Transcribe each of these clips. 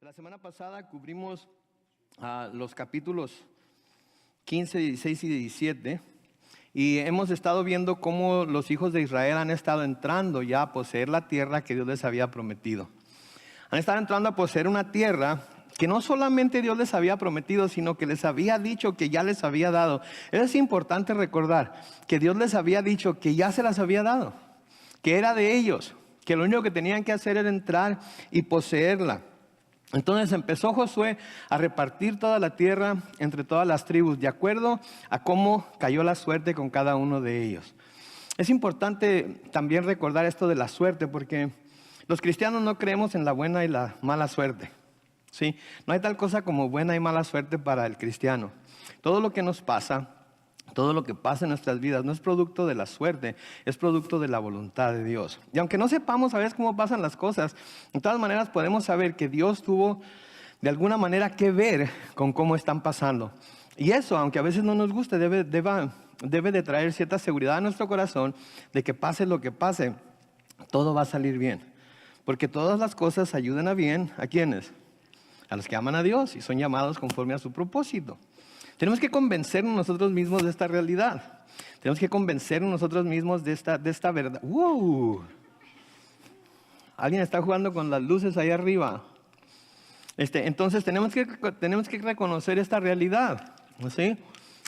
La semana pasada cubrimos los capítulos 15, 16 y 17 y hemos estado viendo cómo los hijos de Israel han estado entrando ya a poseer la tierra que Dios les había prometido. Han estado entrando a poseer una tierra que no solamente Dios les había prometido, sino que les había dicho que ya les había dado. Es importante recordar que Dios les había dicho que ya se las había dado, que era de ellos, que lo único que tenían que hacer era entrar y poseerla. Entonces empezó Josué a repartir toda la tierra entre todas las tribus, de acuerdo a cómo cayó la suerte con cada uno de ellos. Es importante también recordar esto de la suerte, porque los cristianos no creemos en la buena y la mala suerte. ¿Sí? No hay tal cosa como buena y mala suerte para el cristiano. Todo lo que nos pasa, todo lo que pasa en nuestras vidas no es producto de la suerte, es producto de la voluntad de Dios. Y aunque no sepamos a veces cómo pasan las cosas, de todas maneras podemos saber que Dios tuvo de alguna manera que ver con cómo están pasando. Y eso, aunque a veces no nos guste, debe de traer cierta seguridad a nuestro corazón de que pase lo que pase, todo va a salir bien. Porque todas las cosas ayudan a bien, ¿a quiénes? A los que aman a Dios y son llamados conforme a su propósito. Tenemos que convencernos nosotros mismos de esta realidad. Tenemos que convencernos nosotros mismos de esta verdad. ¡Wow! Alguien está jugando con las luces ahí arriba. Entonces tenemos que reconocer esta realidad, ¿sí?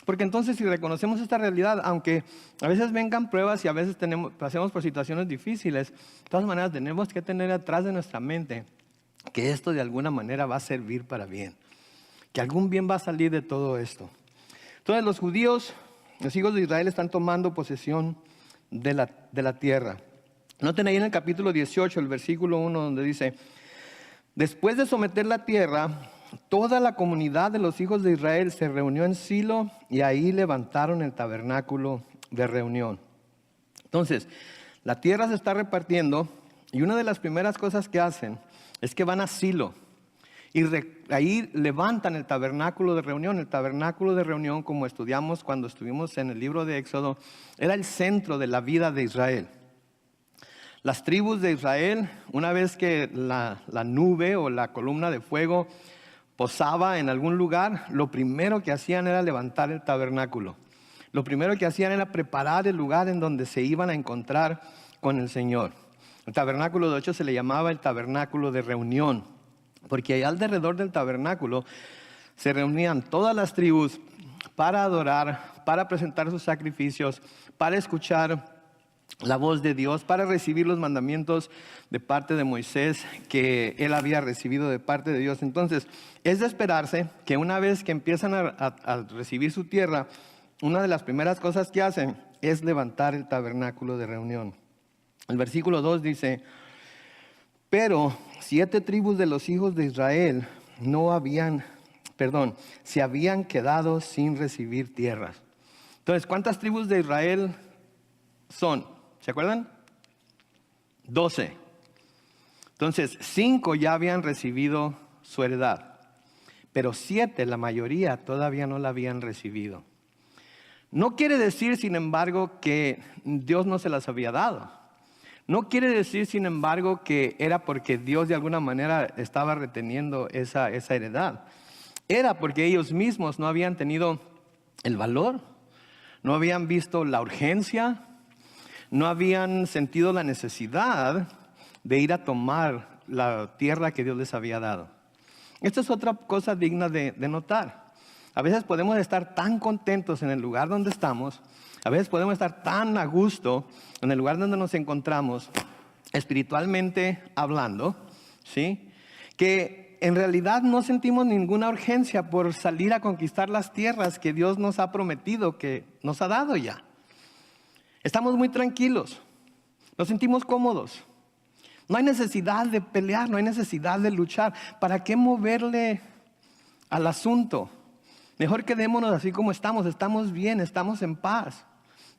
Porque entonces si reconocemos esta realidad, aunque a veces vengan pruebas y a veces pasemos por situaciones difíciles, de todas maneras tenemos que tener atrás de nuestra mente que esto de alguna manera va a servir para bien. Que algún bien va a salir de todo esto. Entonces los judíos, los hijos de Israel, están tomando posesión de la tierra. Noten ahí en el capítulo 18, el versículo 1, donde dice: después de someter la tierra, toda la comunidad de los hijos de Israel se reunió en Silo y ahí levantaron el tabernáculo de reunión. Entonces, la tierra se está repartiendo y una de las primeras cosas que hacen es que van a Silo. Y ahí levantan el tabernáculo de reunión. El tabernáculo de reunión, como estudiamos cuando estuvimos en el libro de Éxodo, era el centro de la vida de Israel. Las tribus de Israel, una vez que la nube o la columna de fuego posaba en algún lugar, lo primero que hacían era levantar el tabernáculo. Lo primero que hacían era preparar el lugar en donde se iban a encontrar con el Señor. El tabernáculo, de hecho, se le llamaba el tabernáculo de reunión, porque ahí alrededor del tabernáculo se reunían todas las tribus para adorar, para presentar sus sacrificios, para escuchar la voz de Dios, para recibir los mandamientos de parte de Moisés que él había recibido de parte de Dios. Entonces, es de esperarse que una vez que empiezan a recibir su tierra, una de las primeras cosas que hacen es levantar el tabernáculo de reunión. El versículo 2 dice: pero 7 tribus de los hijos de Israel se habían quedado sin recibir tierras. Entonces, ¿cuántas tribus de Israel son? ¿Se acuerdan? 12. Entonces, 5 ya habían recibido su heredad, pero 7, la mayoría, todavía no la habían recibido. No quiere decir, sin embargo, que Dios no se las había dado. No quiere decir, sin embargo, que era porque Dios de alguna manera estaba reteniendo esa heredad. Era porque ellos mismos no habían tenido el valor, no habían visto la urgencia, no habían sentido la necesidad de ir a tomar la tierra que Dios les había dado. Esta es otra cosa digna de notar. A veces podemos estar tan contentos en el lugar donde estamos, a veces podemos estar tan a gusto en el lugar donde nos encontramos, espiritualmente hablando, ¿sí? Que en realidad no sentimos ninguna urgencia por salir a conquistar las tierras que Dios nos ha prometido, que nos ha dado ya. Estamos muy tranquilos, nos sentimos cómodos. No hay necesidad de pelear, no hay necesidad de luchar. ¿Para qué moverle al asunto? Mejor quedémonos así como estamos bien, estamos en paz.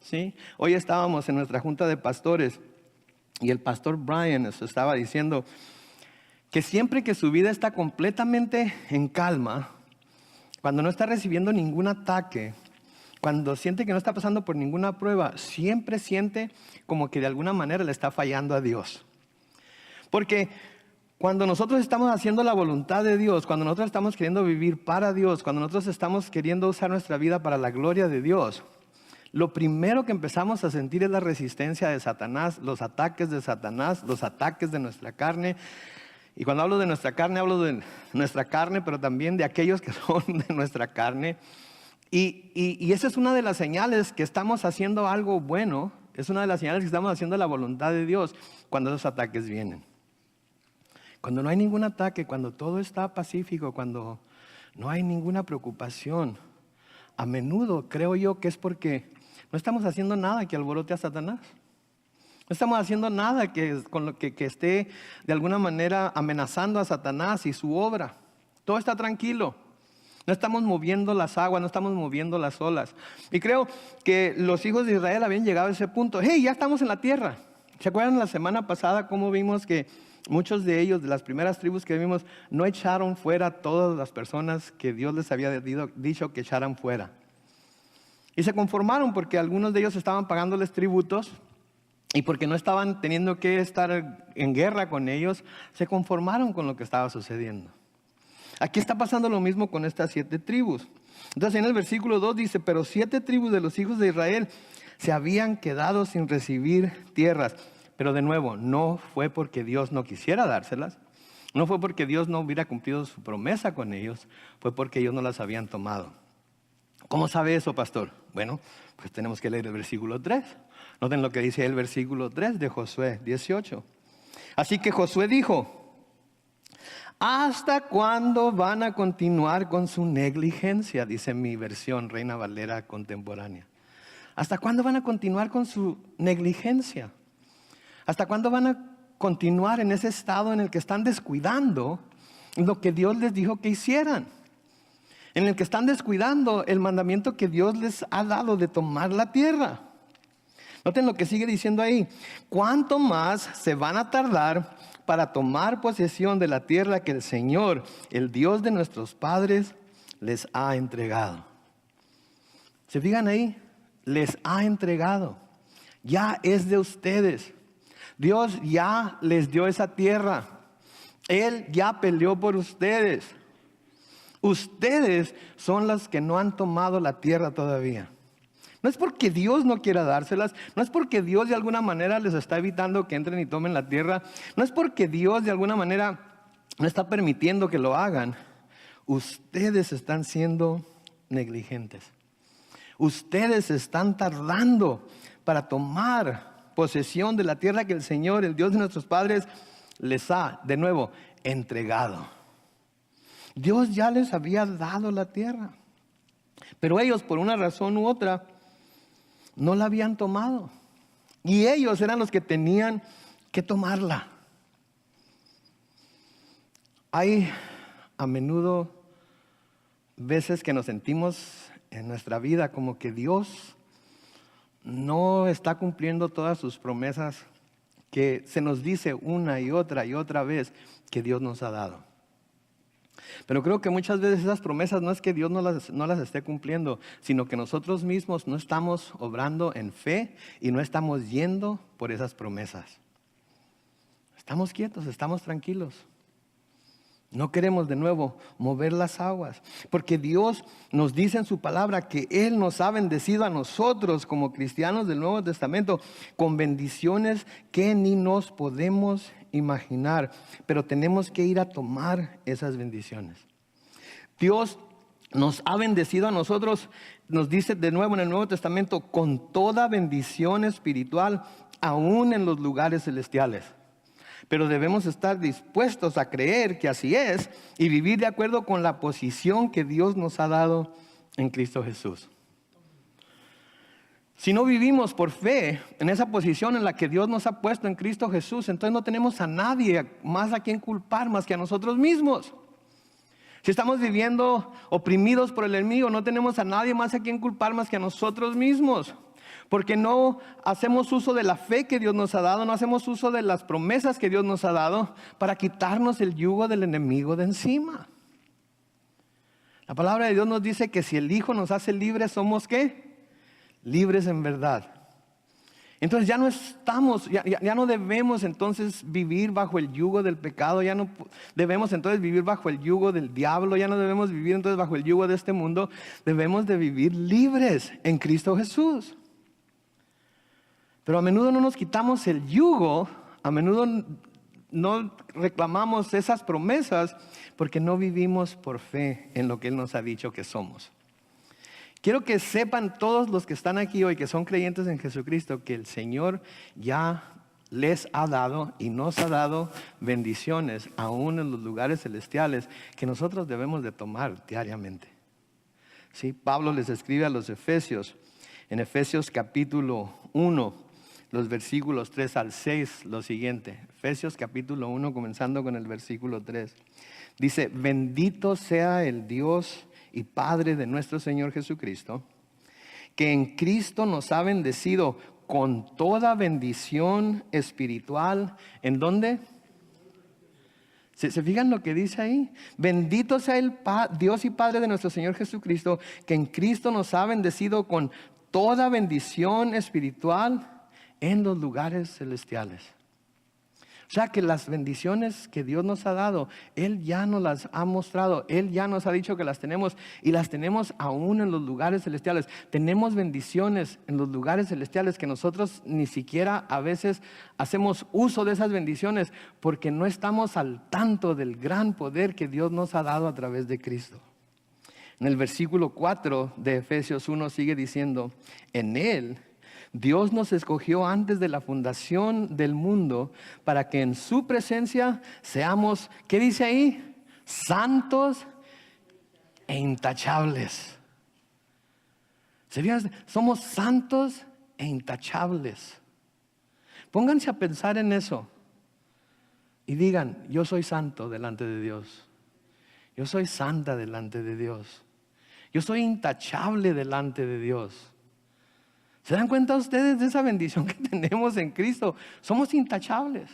¿Sí? Hoy estábamos en nuestra junta de pastores y el pastor Brian nos estaba diciendo que siempre que su vida está completamente en calma, cuando no está recibiendo ningún ataque, cuando siente que no está pasando por ninguna prueba, siempre siente como que de alguna manera le está fallando a Dios. Porque Cuando nosotros estamos haciendo la voluntad de Dios, cuando nosotros estamos queriendo vivir para Dios, cuando nosotros estamos queriendo usar nuestra vida para la gloria de Dios, lo primero que empezamos a sentir es la resistencia de Satanás, los ataques de Satanás, los ataques de nuestra carne. Y cuando hablo de nuestra carne, hablo de nuestra carne, pero también de aquellos que son de nuestra carne. Y esa es una de las señales que estamos haciendo algo bueno, es una de las señales que estamos haciendo la voluntad de Dios cuando esos ataques vienen. Cuando no hay ningún ataque, cuando todo está pacífico, cuando no hay ninguna preocupación, a menudo creo yo que es porque no estamos haciendo nada que alborote a Satanás. No estamos haciendo nada con lo que esté de alguna manera amenazando a Satanás y su obra. Todo está tranquilo. No estamos moviendo las aguas, no estamos moviendo las olas. Y creo que los hijos de Israel habían llegado a ese punto. ¡Hey, ya estamos en la tierra! ¿Se acuerdan la semana pasada cómo vimos que muchos de ellos, de las primeras tribus que vimos, no echaron fuera a todas las personas que Dios les había dicho que echaran fuera? Y se conformaron porque algunos de ellos estaban pagándoles tributos y porque no estaban teniendo que estar en guerra con ellos, se conformaron con lo que estaba sucediendo. Aquí está pasando lo mismo con estas 7 tribus. Entonces en el versículo 2 dice, pero 7 tribus de los hijos de Israel se habían quedado sin recibir tierras. Pero de nuevo, no fue porque Dios no quisiera dárselas, no fue porque Dios no hubiera cumplido su promesa con ellos, fue porque ellos no las habían tomado. ¿Cómo sabe eso, pastor? Bueno, pues tenemos que leer el versículo 3. Noten lo que dice el versículo 3 de Josué 18. Así que Josué dijo, ¿hasta cuándo van a continuar con su negligencia? Dice mi versión, Reina Valera contemporánea. ¿Hasta cuándo van a continuar con su negligencia? ¿Hasta cuándo van a continuar en ese estado en el que están descuidando lo que Dios les dijo que hicieran? En el que están descuidando el mandamiento que Dios les ha dado de tomar la tierra. Noten lo que sigue diciendo ahí. ¿Cuánto más se van a tardar para tomar posesión de la tierra que el Señor, el Dios de nuestros padres, les ha entregado? ¿Se fijan ahí? Les ha entregado. Ya es de ustedes. Dios ya les dio esa tierra. Él ya peleó por ustedes. Ustedes son los que no han tomado la tierra todavía. No es porque Dios no quiera dárselas, no es porque Dios de alguna manera les está evitando que entren y tomen la tierra, no es porque Dios de alguna manera no está permitiendo que lo hagan. Ustedes están siendo negligentes. Ustedes están tardando para tomar posesión de la tierra que el Señor, el Dios de nuestros padres, les ha, de nuevo, entregado. Dios ya les había dado la tierra, pero ellos por una razón u otra no la habían tomado. Y ellos eran los que tenían que tomarla. Hay a menudo veces que nos sentimos en nuestra vida como que Dios no está cumpliendo todas sus promesas que se nos dice una y otra vez que Dios nos ha dado. Pero creo que muchas veces esas promesas no es que Dios no las esté cumpliendo, sino que nosotros mismos no estamos obrando en fe y no estamos yendo por esas promesas. Estamos quietos, estamos tranquilos. No queremos de nuevo mover las aguas, porque Dios nos dice en su palabra que Él nos ha bendecido a nosotros como cristianos del Nuevo Testamento con bendiciones que ni nos podemos imaginar, pero tenemos que ir a tomar esas bendiciones. Dios nos ha bendecido a nosotros, nos dice de nuevo en el Nuevo Testamento, con toda bendición espiritual, aún en los lugares celestiales. Pero debemos estar dispuestos a creer que así es y vivir de acuerdo con la posición que Dios nos ha dado en Cristo Jesús. Si no vivimos por fe en esa posición en la que Dios nos ha puesto en Cristo Jesús, entonces no tenemos a nadie más a quien culpar más que a nosotros mismos. Si estamos viviendo oprimidos por el enemigo, no tenemos a nadie más a quien culpar más que a nosotros mismos. Porque no hacemos uso de la fe que Dios nos ha dado, no hacemos uso de las promesas que Dios nos ha dado para quitarnos el yugo del enemigo de encima. La palabra de Dios nos dice que si el Hijo nos hace libres, ¿somos qué? Libres en verdad. Entonces ya no estamos, ya no debemos entonces vivir bajo el yugo del pecado, ya no debemos entonces vivir bajo el yugo del diablo, ya no debemos vivir entonces bajo el yugo de este mundo, debemos de vivir libres en Cristo Jesús. Pero a menudo no nos quitamos el yugo, a menudo no reclamamos esas promesas porque no vivimos por fe en lo que Él nos ha dicho que somos. Quiero que sepan todos los que están aquí hoy, que son creyentes en Jesucristo, que el Señor ya les ha dado y nos ha dado bendiciones, aún en los lugares celestiales, que nosotros debemos de tomar diariamente. ¿Sí? Pablo les escribe a los Efesios, en Efesios capítulo 1, los versículos 3 al 6, lo siguiente. Efesios capítulo 1, comenzando con el versículo 3. Dice: bendito sea el Dios y Padre de nuestro Señor Jesucristo, que en Cristo nos ha bendecido con toda bendición espiritual. ¿En dónde? ¿Se fijan lo que dice ahí? Bendito sea el Dios y Padre de nuestro Señor Jesucristo, que en Cristo nos ha bendecido con toda bendición espiritual en los lugares celestiales. O sea que las bendiciones que Dios nos ha dado, Él ya nos las ha mostrado, Él ya nos ha dicho que las tenemos, y las tenemos aún en los lugares celestiales. Tenemos bendiciones en los lugares celestiales que nosotros ni siquiera a veces hacemos uso de esas bendiciones porque no estamos al tanto del gran poder que Dios nos ha dado a través de Cristo. En el versículo 4 de Efesios 1 sigue diciendo: en Él Dios nos escogió antes de la fundación del mundo para que en su presencia seamos, ¿qué dice ahí? Santos e intachables. ¿Serías? Somos santos e intachables. Pónganse a pensar en eso y digan: yo soy santo delante de Dios. Yo soy santa delante de Dios. Yo soy intachable delante de Dios. ¿Se dan cuenta ustedes de esa bendición que tenemos en Cristo? Somos intachables.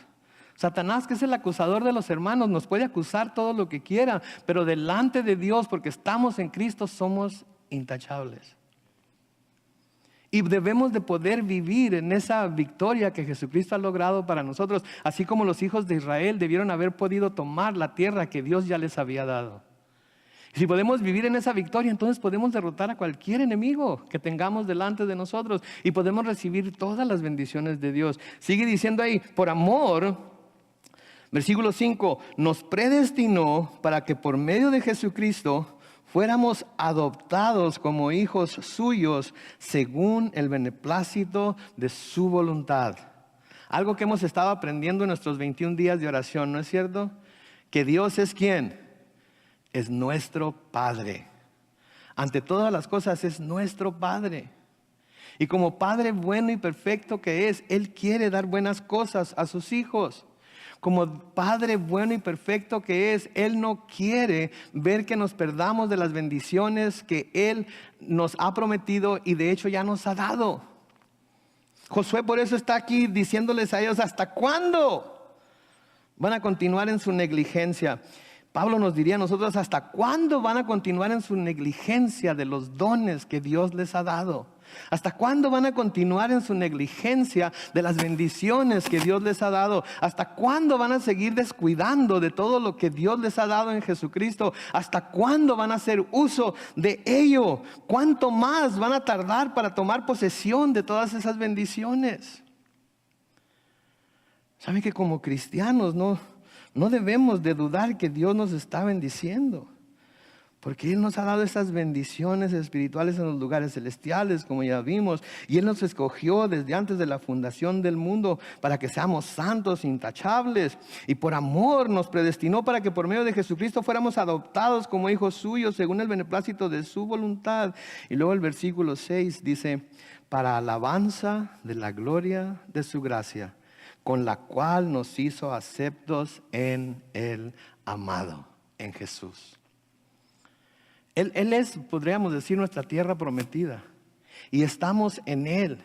Satanás, que es el acusador de los hermanos, nos puede acusar todo lo que quiera, pero delante de Dios, porque estamos en Cristo, somos intachables. Y debemos de poder vivir en esa victoria que Jesucristo ha logrado para nosotros, así como los hijos de Israel debieron haber podido tomar la tierra que Dios ya les había dado. Si podemos vivir en esa victoria, entonces podemos derrotar a cualquier enemigo que tengamos delante de nosotros y podemos recibir todas las bendiciones de Dios. Sigue diciendo ahí: por amor, versículo 5, nos predestinó para que por medio de Jesucristo fuéramos adoptados como hijos suyos según el beneplácito de su voluntad. Algo que hemos estado aprendiendo en nuestros 21 días de oración, ¿no es cierto? Que Dios es ¿quién? Es nuestro Padre. Ante todas las cosas es nuestro Padre. Y como Padre bueno y perfecto que es, Él quiere dar buenas cosas a sus hijos. Como Padre bueno y perfecto que es, Él no quiere ver que nos perdamos de las bendiciones que Él nos ha prometido y de hecho ya nos ha dado. Josué por eso está aquí diciéndoles a ellos: ¿hasta cuándo van a continuar en su negligencia? Pablo nos diría a nosotros: ¿hasta cuándo van a continuar en su negligencia de los dones que Dios les ha dado? ¿Hasta cuándo van a continuar en su negligencia de las bendiciones que Dios les ha dado? ¿Hasta cuándo van a seguir descuidando de todo lo que Dios les ha dado en Jesucristo? ¿Hasta cuándo van a hacer uso de ello? ¿Cuánto más van a tardar para tomar posesión de todas esas bendiciones? ¿Saben que como cristianos no debemos de dudar que Dios nos está bendiciendo? Porque Él nos ha dado esas bendiciones espirituales en los lugares celestiales, como ya vimos. Y Él nos escogió desde antes de la fundación del mundo para que seamos santos, intachables. Y por amor nos predestinó para que por medio de Jesucristo fuéramos adoptados como hijos suyos según el beneplácito de su voluntad. Y luego el versículo 6 dice: para alabanza de la gloria de su gracia, con la cual nos hizo aceptos en el amado, en Jesús. Él es, podríamos decir, nuestra tierra prometida. Y estamos en Él.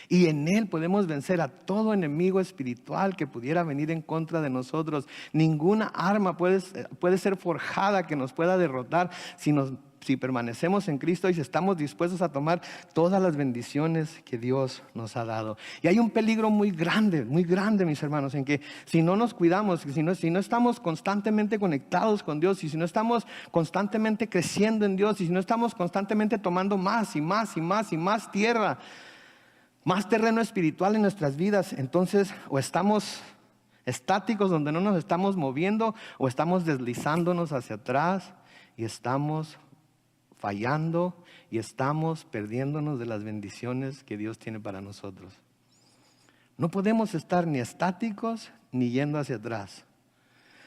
Y en Él podemos vencer a todo enemigo espiritual que pudiera venir en contra de nosotros. Ninguna arma puede ser forjada que nos pueda derrotar si nos si permanecemos en Cristo y si estamos dispuestos a tomar todas las bendiciones que Dios nos ha dado. Y hay un peligro muy grande, mis hermanos, en que si no nos cuidamos, si no estamos constantemente conectados con Dios, y si no estamos constantemente creciendo en Dios, y si no estamos constantemente tomando más y más y más y más tierra, más terreno espiritual en nuestras vidas, entonces o estamos estáticos donde no nos estamos moviendo, o estamos deslizándonos hacia atrás y estamos fallando y estamos perdiéndonos de las bendiciones que Dios tiene para nosotros. No podemos estar ni estáticos ni yendo hacia atrás.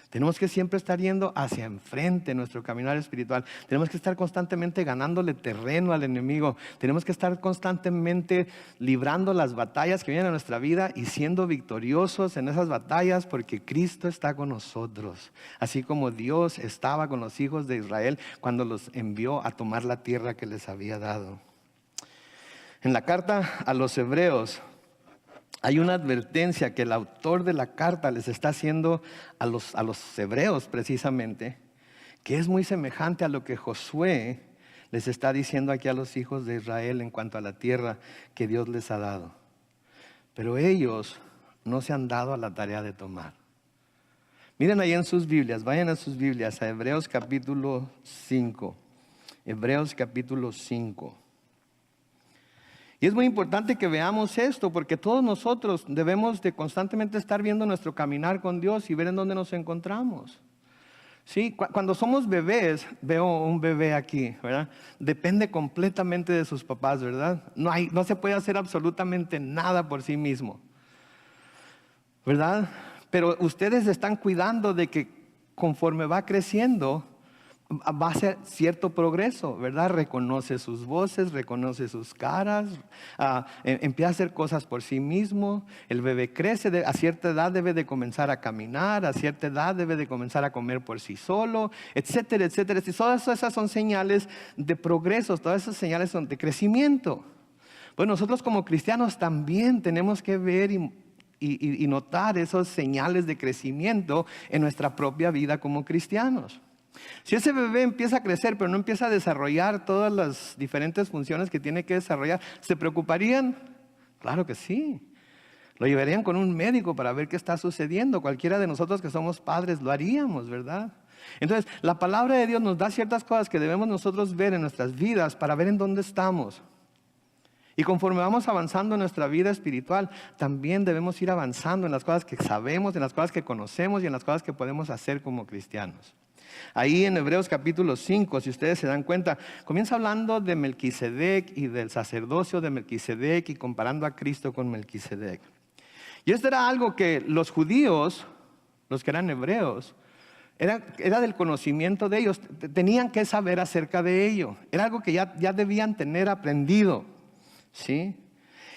Tenemos que siempre estar yendo hacia enfrente en nuestro caminar espiritual. Tenemos que estar constantemente ganándole terreno al enemigo. Tenemos que estar constantemente librando las batallas que vienen a nuestra vida y siendo victoriosos en esas batallas, porque Cristo está con nosotros. Así como Dios estaba con los hijos de Israel cuando los envió a tomar la tierra que les había dado. En la carta a los Hebreos hay una advertencia que el autor de la carta les está haciendo a los hebreos precisamente, que es muy semejante a lo que Josué les está diciendo aquí a los hijos de Israel en cuanto a la tierra que Dios les ha dado. Pero ellos no se han dado a la tarea de tomar. Miren ahí en sus Biblias, vayan a sus Biblias, a Hebreos capítulo 5. Hebreos capítulo 5. Y es muy importante que veamos esto, porque todos nosotros debemos de constantemente estar viendo nuestro caminar con Dios y ver en dónde nos encontramos. Sí, cuando somos bebés, veo un bebé aquí, ¿verdad? Depende completamente de sus papás, ¿verdad? No se puede hacer absolutamente nada por sí mismo, ¿verdad? Pero ustedes están cuidando de que conforme va creciendo, va a ser cierto progreso, ¿verdad? Reconoce sus voces, reconoce sus caras, empieza a hacer cosas por sí mismo. El bebé crece, a cierta edad debe de comenzar a caminar, a cierta edad debe de comenzar a comer por sí solo, etcétera, etcétera. Y todas esas son señales de progreso, todas esas señales son de crecimiento. Bueno, nosotros como cristianos también tenemos que ver y notar esas señales de crecimiento en nuestra propia vida como cristianos. Si ese bebé empieza a crecer pero no empieza a desarrollar todas las diferentes funciones que tiene que desarrollar, ¿se preocuparían? Claro que sí. Lo llevarían con un médico para ver qué está sucediendo. Cualquiera de nosotros que somos padres lo haríamos, ¿verdad? Entonces, la palabra de Dios nos da ciertas cosas que debemos nosotros ver en nuestras vidas para ver en dónde estamos. Y conforme vamos avanzando en nuestra vida espiritual, también debemos ir avanzando en las cosas que sabemos, en las cosas que conocemos y en las cosas que podemos hacer como cristianos. Ahí en Hebreos capítulo 5, si ustedes se dan cuenta, comienza hablando de Melquisedec y del sacerdocio de Melquisedec y comparando a Cristo con Melquisedec. Y esto era algo que los judíos, los que eran hebreos, era del conocimiento de ellos, tenían que saber acerca de ello. Era algo que ya debían tener aprendido, ¿sí?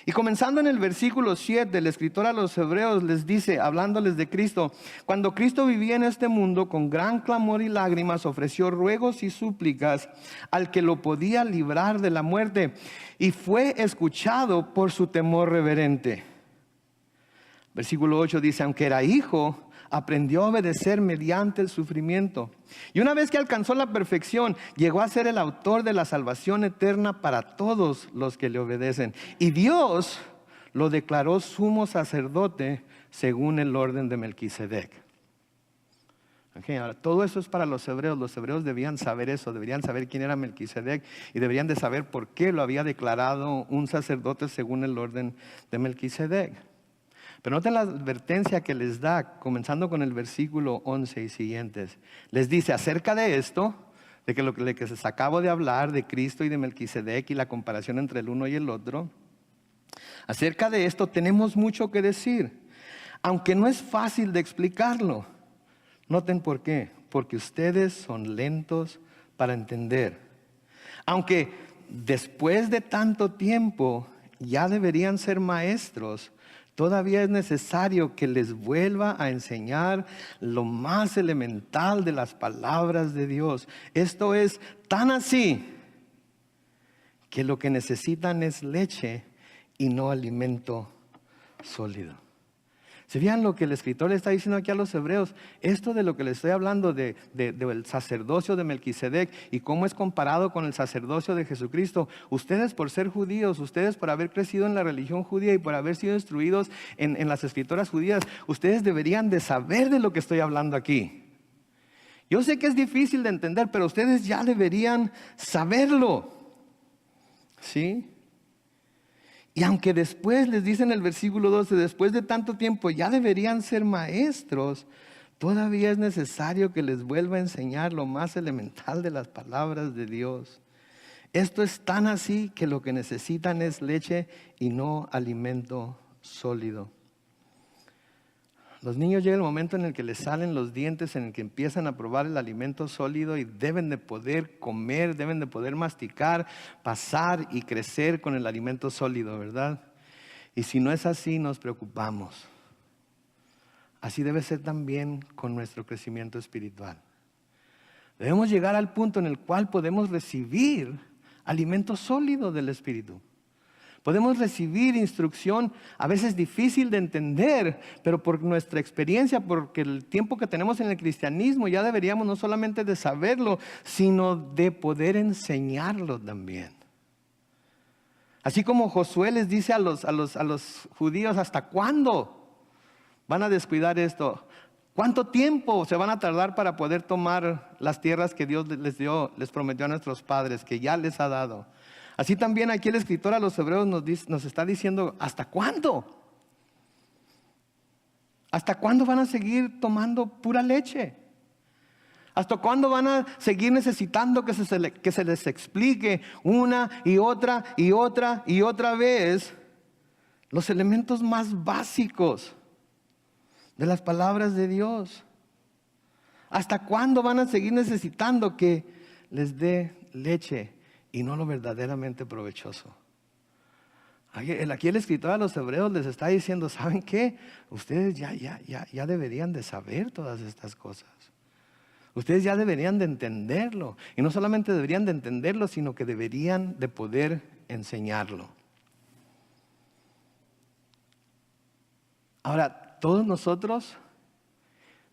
Y comenzando en el versículo 7, el escritor a los hebreos les dice, hablándoles de Cristo: cuando Cristo vivía en este mundo, con gran clamor y lágrimas ofreció ruegos y súplicas al que lo podía librar de la muerte, y fue escuchado por su temor reverente. Versículo 8 dice: aunque era hijo, aprendió a obedecer mediante el sufrimiento. Y una vez que alcanzó la perfección, llegó a ser el autor de la salvación eterna para todos los que le obedecen. Y Dios lo declaró sumo sacerdote según el orden de Melquisedec. Okay, ahora, todo eso es para los hebreos. Los hebreos debían saber eso, deberían saber quién era Melquisedec y deberían de saber por qué lo había declarado un sacerdote según el orden de Melquisedec. Pero noten la advertencia que les da, comenzando con el versículo 11 y siguientes. Les dice acerca de esto, de que lo que les acabo de hablar, de Cristo y de Melquisedec y la comparación entre el uno y el otro. Acerca de esto tenemos mucho que decir, aunque no es fácil de explicarlo. Noten por qué, porque ustedes son lentos para entender. Aunque después de tanto tiempo ya deberían ser maestros, todavía es necesario que les vuelva a enseñar lo más elemental de las palabras de Dios. Esto es tan así que lo que necesitan es leche y no alimento sólido. ¿Se fijan lo que el escritor le está diciendo aquí a los hebreos? Esto de lo que les estoy hablando del sacerdocio de Melquisedec y cómo es comparado con el sacerdocio de Jesucristo. Ustedes por ser judíos, ustedes por haber crecido en la religión judía y por haber sido instruidos en las escrituras judías, ustedes deberían de saber de lo que estoy hablando aquí. Yo sé que es difícil de entender, pero ustedes ya deberían saberlo. ¿Sí? Y aunque después les dice en el versículo 12, después de tanto tiempo ya deberían ser maestros, todavía es necesario que les vuelva a enseñar lo más elemental de las palabras de Dios. Esto es tan así que lo que necesitan es leche y no alimento sólido. Los niños llega el momento en el que les salen los dientes, en el que empiezan a probar el alimento sólido y deben de poder comer, deben de poder masticar, pasar y crecer con el alimento sólido, ¿verdad? Y si no es así, nos preocupamos. Así debe ser también con nuestro crecimiento espiritual. Debemos llegar al punto en el cual podemos recibir alimento sólido del Espíritu. Podemos recibir instrucción a veces difícil de entender, pero por nuestra experiencia, porque el tiempo que tenemos en el cristianismo, ya deberíamos no solamente de saberlo, sino de poder enseñarlo también. Así como Josué les dice a los judíos, ¿hasta cuándo van a descuidar esto? ¿Cuánto tiempo se van a tardar para poder tomar las tierras que Dios les prometió a nuestros padres, que ya les ha dado? Así también aquí el escritor a los hebreos nos está diciendo, ¿hasta cuándo? ¿Hasta cuándo van a seguir tomando pura leche? ¿Hasta cuándo van a seguir necesitando que se les explique una y otra y otra y otra vez los elementos más básicos de las palabras de Dios? ¿Hasta cuándo van a seguir necesitando que les dé leche y no lo verdaderamente provechoso? Aquí el escritor a los hebreos les está diciendo, ¿saben qué? Ustedes ya deberían de saber todas estas cosas. Ustedes ya deberían de entenderlo. Y no solamente deberían de entenderlo, sino que deberían de poder enseñarlo. Ahora, todos nosotros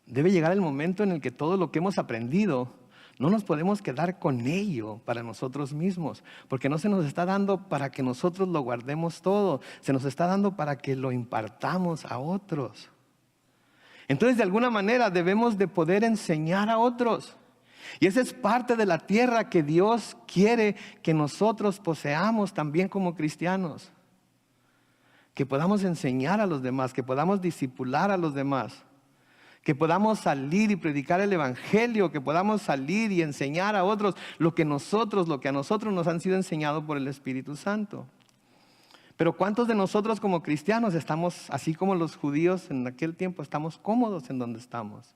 debe llegar el momento en el que todo lo que hemos aprendido no nos podemos quedar con ello para nosotros mismos, porque no se nos está dando para que nosotros lo guardemos todo, se nos está dando para que lo impartamos a otros. Entonces, de alguna manera debemos de poder enseñar a otros. Y esa es parte de la tierra que Dios quiere que nosotros poseamos también como cristianos. Que podamos enseñar a los demás, que podamos discipular a los demás. Que podamos salir y predicar el evangelio, que podamos salir y enseñar a otros lo que a nosotros nos han sido enseñado por el Espíritu Santo. Pero ¿cuántos de nosotros como cristianos estamos, así como los judíos en aquel tiempo, estamos cómodos en donde estamos?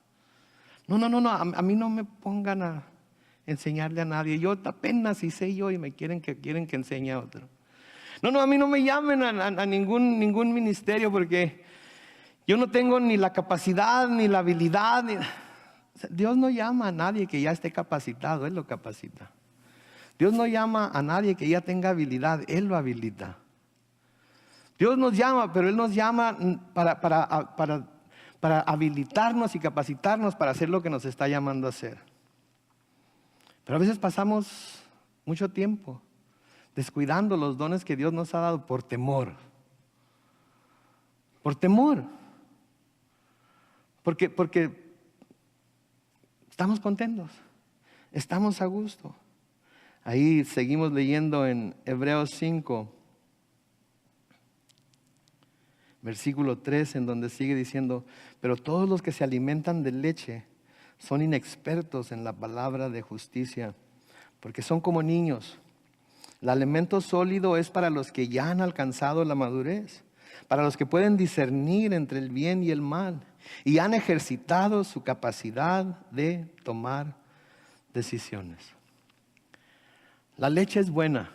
No, a mí no me pongan a enseñarle a nadie. Yo apenas si sé yo y me quieren que enseñe a otro. No, a mí no me llamen a ningún ministerio porque yo no tengo ni la capacidad ni la habilidad. Dios no llama a nadie que ya esté capacitado, Él lo capacita. Dios no llama a nadie que ya tenga habilidad, Él lo habilita. Dios nos llama, pero Él nos llama para habilitarnos y capacitarnos para hacer lo que nos está llamando a hacer. Pero a veces pasamos mucho tiempo descuidando los dones que Dios nos ha dado por temor. Por temor. Porque estamos contentos, estamos a gusto. Ahí seguimos leyendo en Hebreos 5, versículo 3, en donde sigue diciendo, pero todos los que se alimentan de leche son inexpertos en la palabra de justicia, porque son como niños. El alimento sólido es para los que ya han alcanzado la madurez, para los que pueden discernir entre el bien y el mal y han ejercitado su capacidad de tomar decisiones. La leche es buena,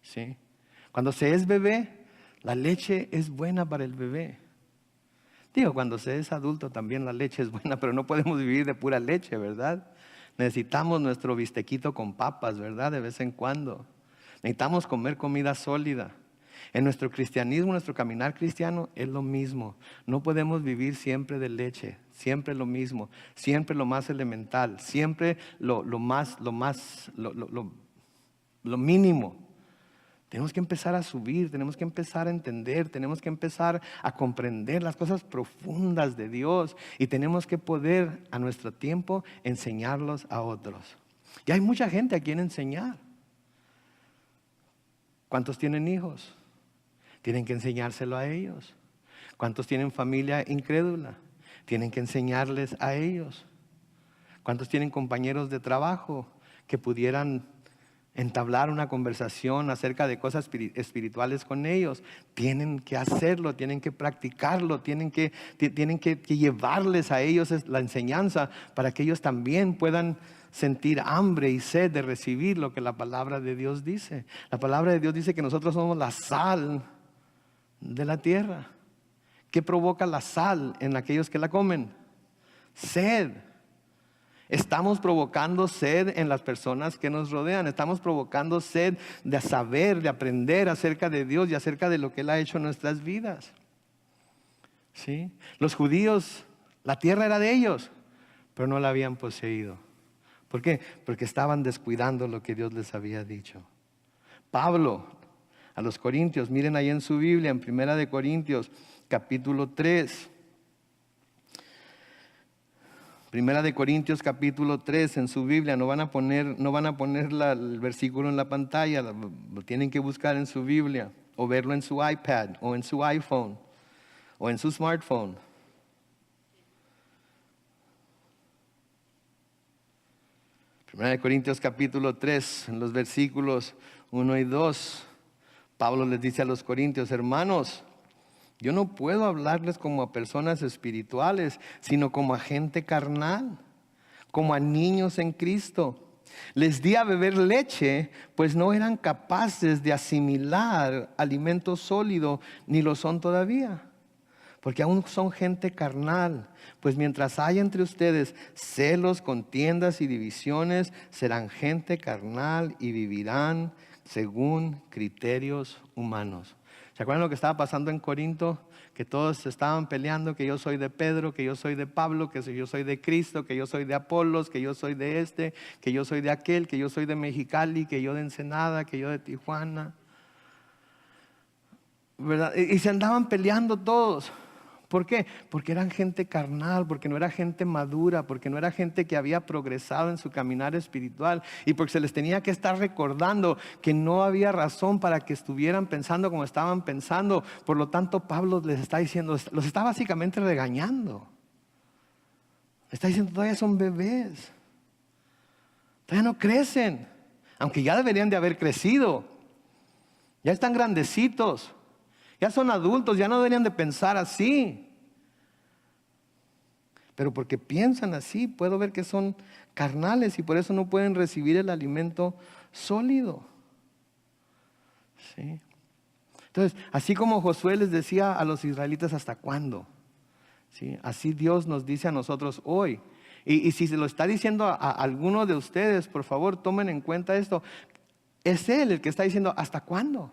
¿sí? Cuando se es bebé, la leche es buena para el bebé. Digo, cuando se es adulto también la leche es buena, pero no podemos vivir de pura leche, ¿verdad? Necesitamos nuestro bistequito con papas, ¿verdad? De vez en cuando. Necesitamos comer comida sólida. En nuestro cristianismo, nuestro caminar cristiano es lo mismo. No podemos vivir siempre de leche, siempre lo mismo, siempre lo más elemental, siempre lo mínimo. Tenemos que empezar a subir, tenemos que empezar a entender, tenemos que empezar a comprender las cosas profundas de Dios y tenemos que poder a nuestro tiempo enseñarlos a otros. Y hay mucha gente a quien enseñar. ¿Cuántos tienen hijos? Tienen que enseñárselo a ellos. ¿Cuántos tienen familia incrédula? Tienen que enseñarles a ellos. ¿Cuántos tienen compañeros de trabajo que pudieran entablar una conversación acerca de cosas espirituales con ellos? Tienen que hacerlo, tienen que practicarlo, tienen que llevarles a ellos la enseñanza para que ellos también puedan sentir hambre y sed de recibir lo que la palabra de Dios dice. La palabra de Dios dice que nosotros somos la sal de la tierra. ¿Qué provoca la sal en aquellos que la comen? Sed. Estamos provocando sed en las personas que nos rodean. Estamos provocando sed de saber, de aprender acerca de Dios y acerca de lo que Él ha hecho en nuestras vidas. ¿Sí? Los judíos, la tierra era de ellos, pero no la habían poseído. ¿Por qué? Porque estaban descuidando lo que Dios les había dicho. Pablo, a los Corintios, miren ahí en su Biblia, en 1 Corintios, capítulo 3. 1 Corintios capítulo 3 en su Biblia, no van a poner el versículo en la pantalla, lo tienen que buscar en su Biblia o verlo en su iPad o en su iPhone o en su smartphone. Primera de Corintios capítulo 3, en los versículos 1 y 2, Pablo les dice a los corintios: hermanos, yo no puedo hablarles como a personas espirituales, sino como a gente carnal, como a niños en Cristo. Les di a beber leche, pues no eran capaces de asimilar alimento sólido, ni lo son todavía. Porque aún son gente carnal. Pues mientras haya entre ustedes celos, contiendas y divisiones, serán gente carnal y vivirán según criterios humanos. ¿Se acuerdan lo que estaba pasando en Corinto? Que todos estaban peleando, que yo soy de Pedro, que yo soy de Pablo, que yo soy de Cristo, que yo soy de Apolos, que yo soy de este, que yo soy de aquel, que yo soy de Mexicali, que yo de Ensenada, que yo de Tijuana. ¿Verdad? Y se andaban peleando todos. ¿Por qué? Porque eran gente carnal, porque no era gente madura, porque no era gente que había progresado en su caminar espiritual y porque se les tenía que estar recordando que no había razón para que estuvieran pensando como estaban pensando. Por lo tanto, Pablo les está diciendo, los está básicamente regañando. Está diciendo, todavía son bebés, todavía no crecen, aunque ya deberían de haber crecido, ya están grandecitos. Ya son adultos, ya no deberían de pensar así. Pero porque piensan así, puedo ver que son carnales y por eso no pueden recibir el alimento sólido. ¿Sí? Entonces, así como Josué les decía a los israelitas, ¿hasta cuándo? ¿Sí? Así Dios nos dice a nosotros hoy. Y si se lo está diciendo a alguno de ustedes, por favor, tomen en cuenta esto. Es Él el que está diciendo, ¿hasta cuándo?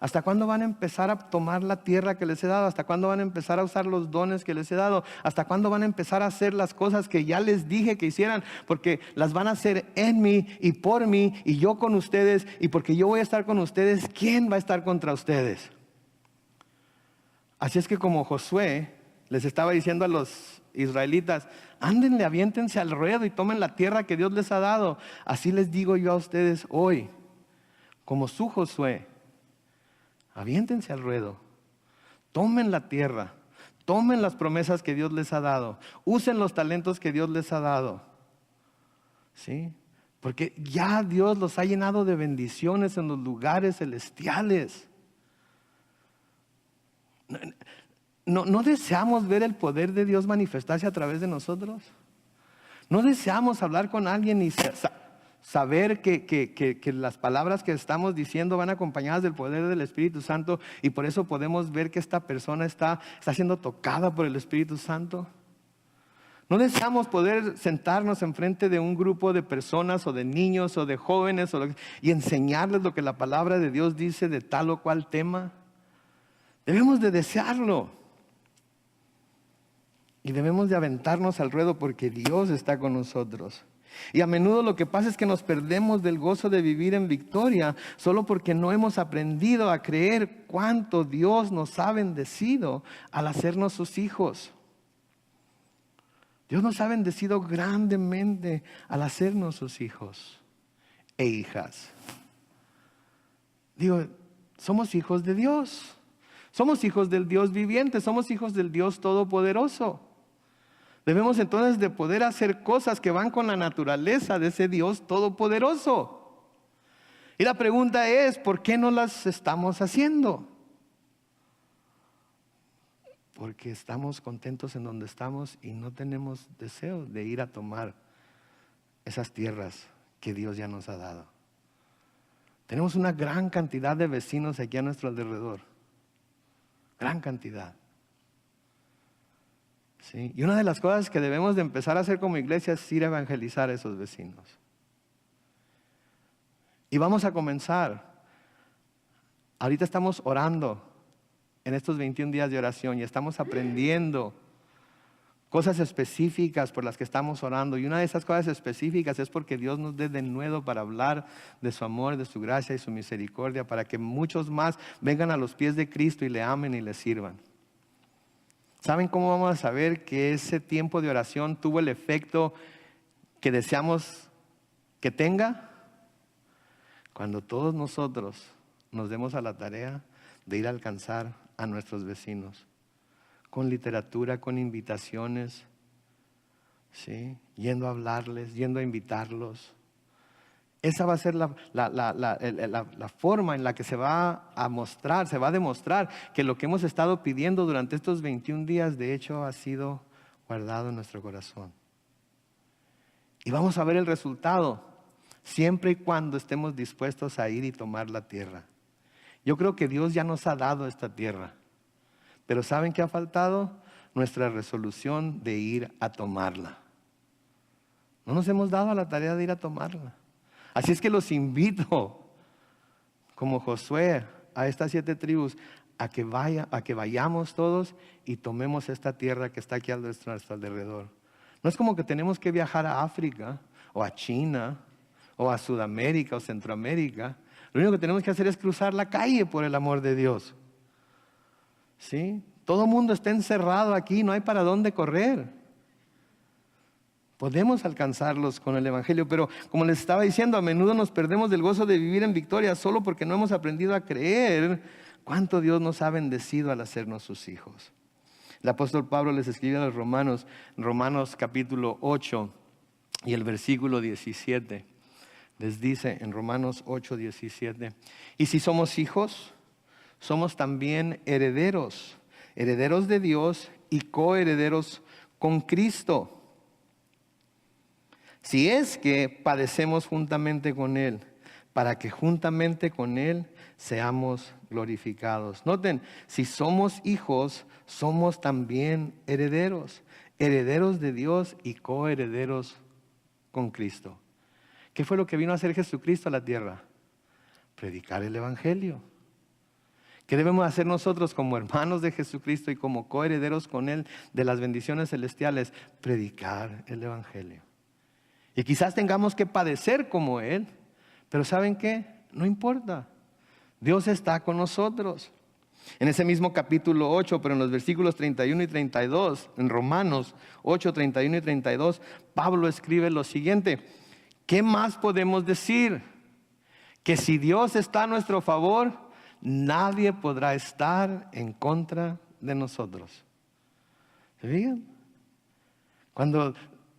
¿Hasta cuándo van a empezar a tomar la tierra que les he dado? ¿Hasta cuándo van a empezar a usar los dones que les he dado? ¿Hasta cuándo van a empezar a hacer las cosas que ya les dije que hicieran? Porque las van a hacer en mí y por mí y yo con ustedes. Y porque yo voy a estar con ustedes, ¿quién va a estar contra ustedes? Así es que como Josué les estaba diciendo a los israelitas, ándenle, aviéntense al ruedo y tomen la tierra que Dios les ha dado. Así les digo yo a ustedes hoy, como su Josué. Aviéntense al ruedo, tomen la tierra, tomen las promesas que Dios les ha dado, usen los talentos que Dios les ha dado, ¿sí? Porque ya Dios los ha llenado de bendiciones en los lugares celestiales. ¿No deseamos ver el poder de Dios manifestarse a través de nosotros? ¿No deseamos hablar con alguien y saber que las palabras que estamos diciendo van acompañadas del poder del Espíritu Santo y por eso podemos ver que esta persona está siendo tocada por el Espíritu Santo? No deseamos poder sentarnos enfrente de un grupo de personas o de niños o de jóvenes y enseñarles lo que la palabra de Dios dice de tal o cual tema. Debemos de desearlo. Y debemos de aventarnos al ruedo porque Dios está con nosotros. Y a menudo lo que pasa es que nos perdemos del gozo de vivir en victoria solo porque no hemos aprendido a creer cuánto Dios nos ha bendecido al hacernos sus hijos. Dios nos ha bendecido grandemente al hacernos sus hijos e hijas. Digo, somos hijos de Dios. Somos hijos del Dios viviente. Somos hijos del Dios todopoderoso. Debemos entonces de poder hacer cosas que van con la naturaleza de ese Dios todopoderoso. Y la pregunta es, ¿por qué no las estamos haciendo? Porque estamos contentos en donde estamos y no tenemos deseo de ir a tomar esas tierras que Dios ya nos ha dado. Tenemos una gran cantidad de vecinos aquí a nuestro alrededor. Gran cantidad. ¿Sí? Y una de las cosas que debemos de empezar a hacer como iglesia es ir a evangelizar a esos vecinos. Y vamos a comenzar. Ahorita estamos orando en estos 21 días de oración y estamos aprendiendo cosas específicas por las que estamos orando. Y una de esas cosas específicas es porque Dios nos dé denuedo para hablar de su amor, de su gracia y su misericordia, para que muchos más vengan a los pies de Cristo y le amen y le sirvan. ¿Saben cómo vamos a saber que ese tiempo de oración tuvo el efecto que deseamos que tenga? Cuando todos nosotros nos demos a la tarea de ir a alcanzar a nuestros vecinos, con literatura, con invitaciones, ¿sí? Yendo a hablarles, yendo a invitarlos. Esa va a ser la forma en la que se va a mostrar, se va a demostrar que lo que hemos estado pidiendo durante estos 21 días, de hecho, ha sido guardado en nuestro corazón. Y vamos a ver el resultado, siempre y cuando estemos dispuestos a ir y tomar la tierra. Yo creo que Dios ya nos ha dado esta tierra, pero ¿saben qué ha faltado? Nuestra resolución de ir a tomarla. No nos hemos dado a la tarea de ir a tomarla. Así es que los invito, como Josué, a estas 7 tribus, a que vayamos todos y tomemos esta tierra que está aquí a nuestro alrededor. No es como que tenemos que viajar a África, o a China, o a Sudamérica, o Centroamérica. Lo único que tenemos que hacer es cruzar la calle por el amor de Dios. ¿Sí? Todo el mundo está encerrado aquí, no hay para dónde correr. Podemos alcanzarlos con el Evangelio, pero como les estaba diciendo, a menudo nos perdemos del gozo de vivir en victoria solo porque no hemos aprendido a creer cuánto Dios nos ha bendecido al hacernos sus hijos. El apóstol Pablo les escribe a los romanos, Romanos capítulo 8 y el versículo 17. Les dice en Romanos 8, 17, y si somos hijos, somos también herederos, herederos de Dios y coherederos con Cristo. Si es que padecemos juntamente con Él, para que juntamente con Él seamos glorificados. Noten, si somos hijos, somos también herederos, herederos de Dios y coherederos con Cristo. ¿Qué fue lo que vino a hacer Jesucristo a la tierra? Predicar el Evangelio. ¿Qué debemos hacer nosotros como hermanos de Jesucristo y como coherederos con Él de las bendiciones celestiales? Predicar el Evangelio. Y quizás tengamos que padecer como Él, pero ¿saben qué? No importa. Dios está con nosotros. En ese mismo capítulo 8, pero en los versículos 31 y 32, en Romanos 8, 31 y 32, Pablo escribe lo siguiente: ¿qué más podemos decir? Que si Dios está a nuestro favor, nadie podrá estar en contra de nosotros. ¿Se fijan? Cuando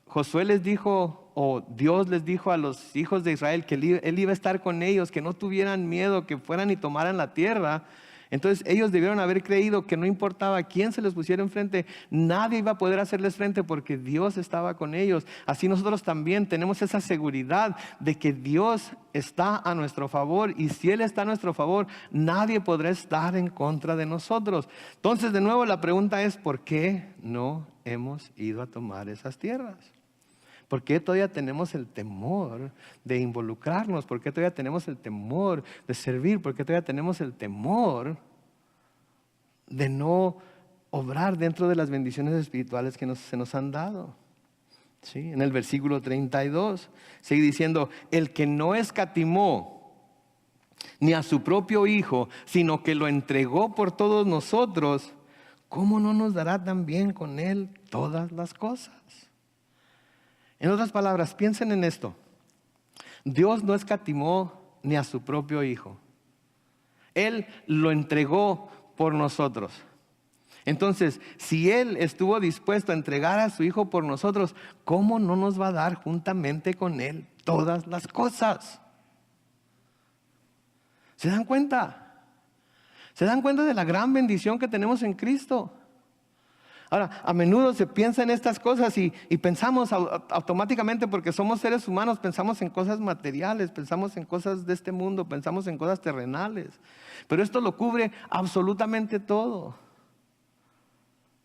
Josué les dijo, o Dios les dijo a los hijos de Israel que Él iba a estar con ellos, que no tuvieran miedo, que fueran y tomaran la tierra, Entonces ellos debieron haber creído que no importaba quién se les pusiera enfrente, nadie iba a poder hacerles frente porque Dios estaba con ellos. Así nosotros también tenemos esa seguridad de que Dios está a nuestro favor, y si Él está a nuestro favor, nadie podrá estar en contra de nosotros. Entonces, de nuevo, la pregunta es: ¿por qué no hemos ido a tomar esas tierras? ¿Por qué todavía tenemos el temor de involucrarnos? ¿Por qué todavía tenemos el temor de servir? ¿Por qué todavía tenemos el temor de no obrar dentro de las bendiciones espirituales que se nos han dado? ¿Sí? En el versículo 32 sigue diciendo: el que no escatimó ni a su propio Hijo, sino que lo entregó por todos nosotros, ¿cómo no nos dará también con Él todas las cosas? En otras palabras, piensen en esto: Dios no escatimó ni a su propio Hijo. Él lo entregó por nosotros. Entonces, si Él estuvo dispuesto a entregar a su Hijo por nosotros, ¿cómo no nos va a dar juntamente con Él todas las cosas? ¿Se dan cuenta? ¿Se dan cuenta de la gran bendición que tenemos en Cristo? Ahora, a menudo se piensa en estas cosas y pensamos automáticamente, porque somos seres humanos, pensamos en cosas materiales, pensamos en cosas de este mundo, pensamos en cosas terrenales. Pero esto lo cubre absolutamente todo.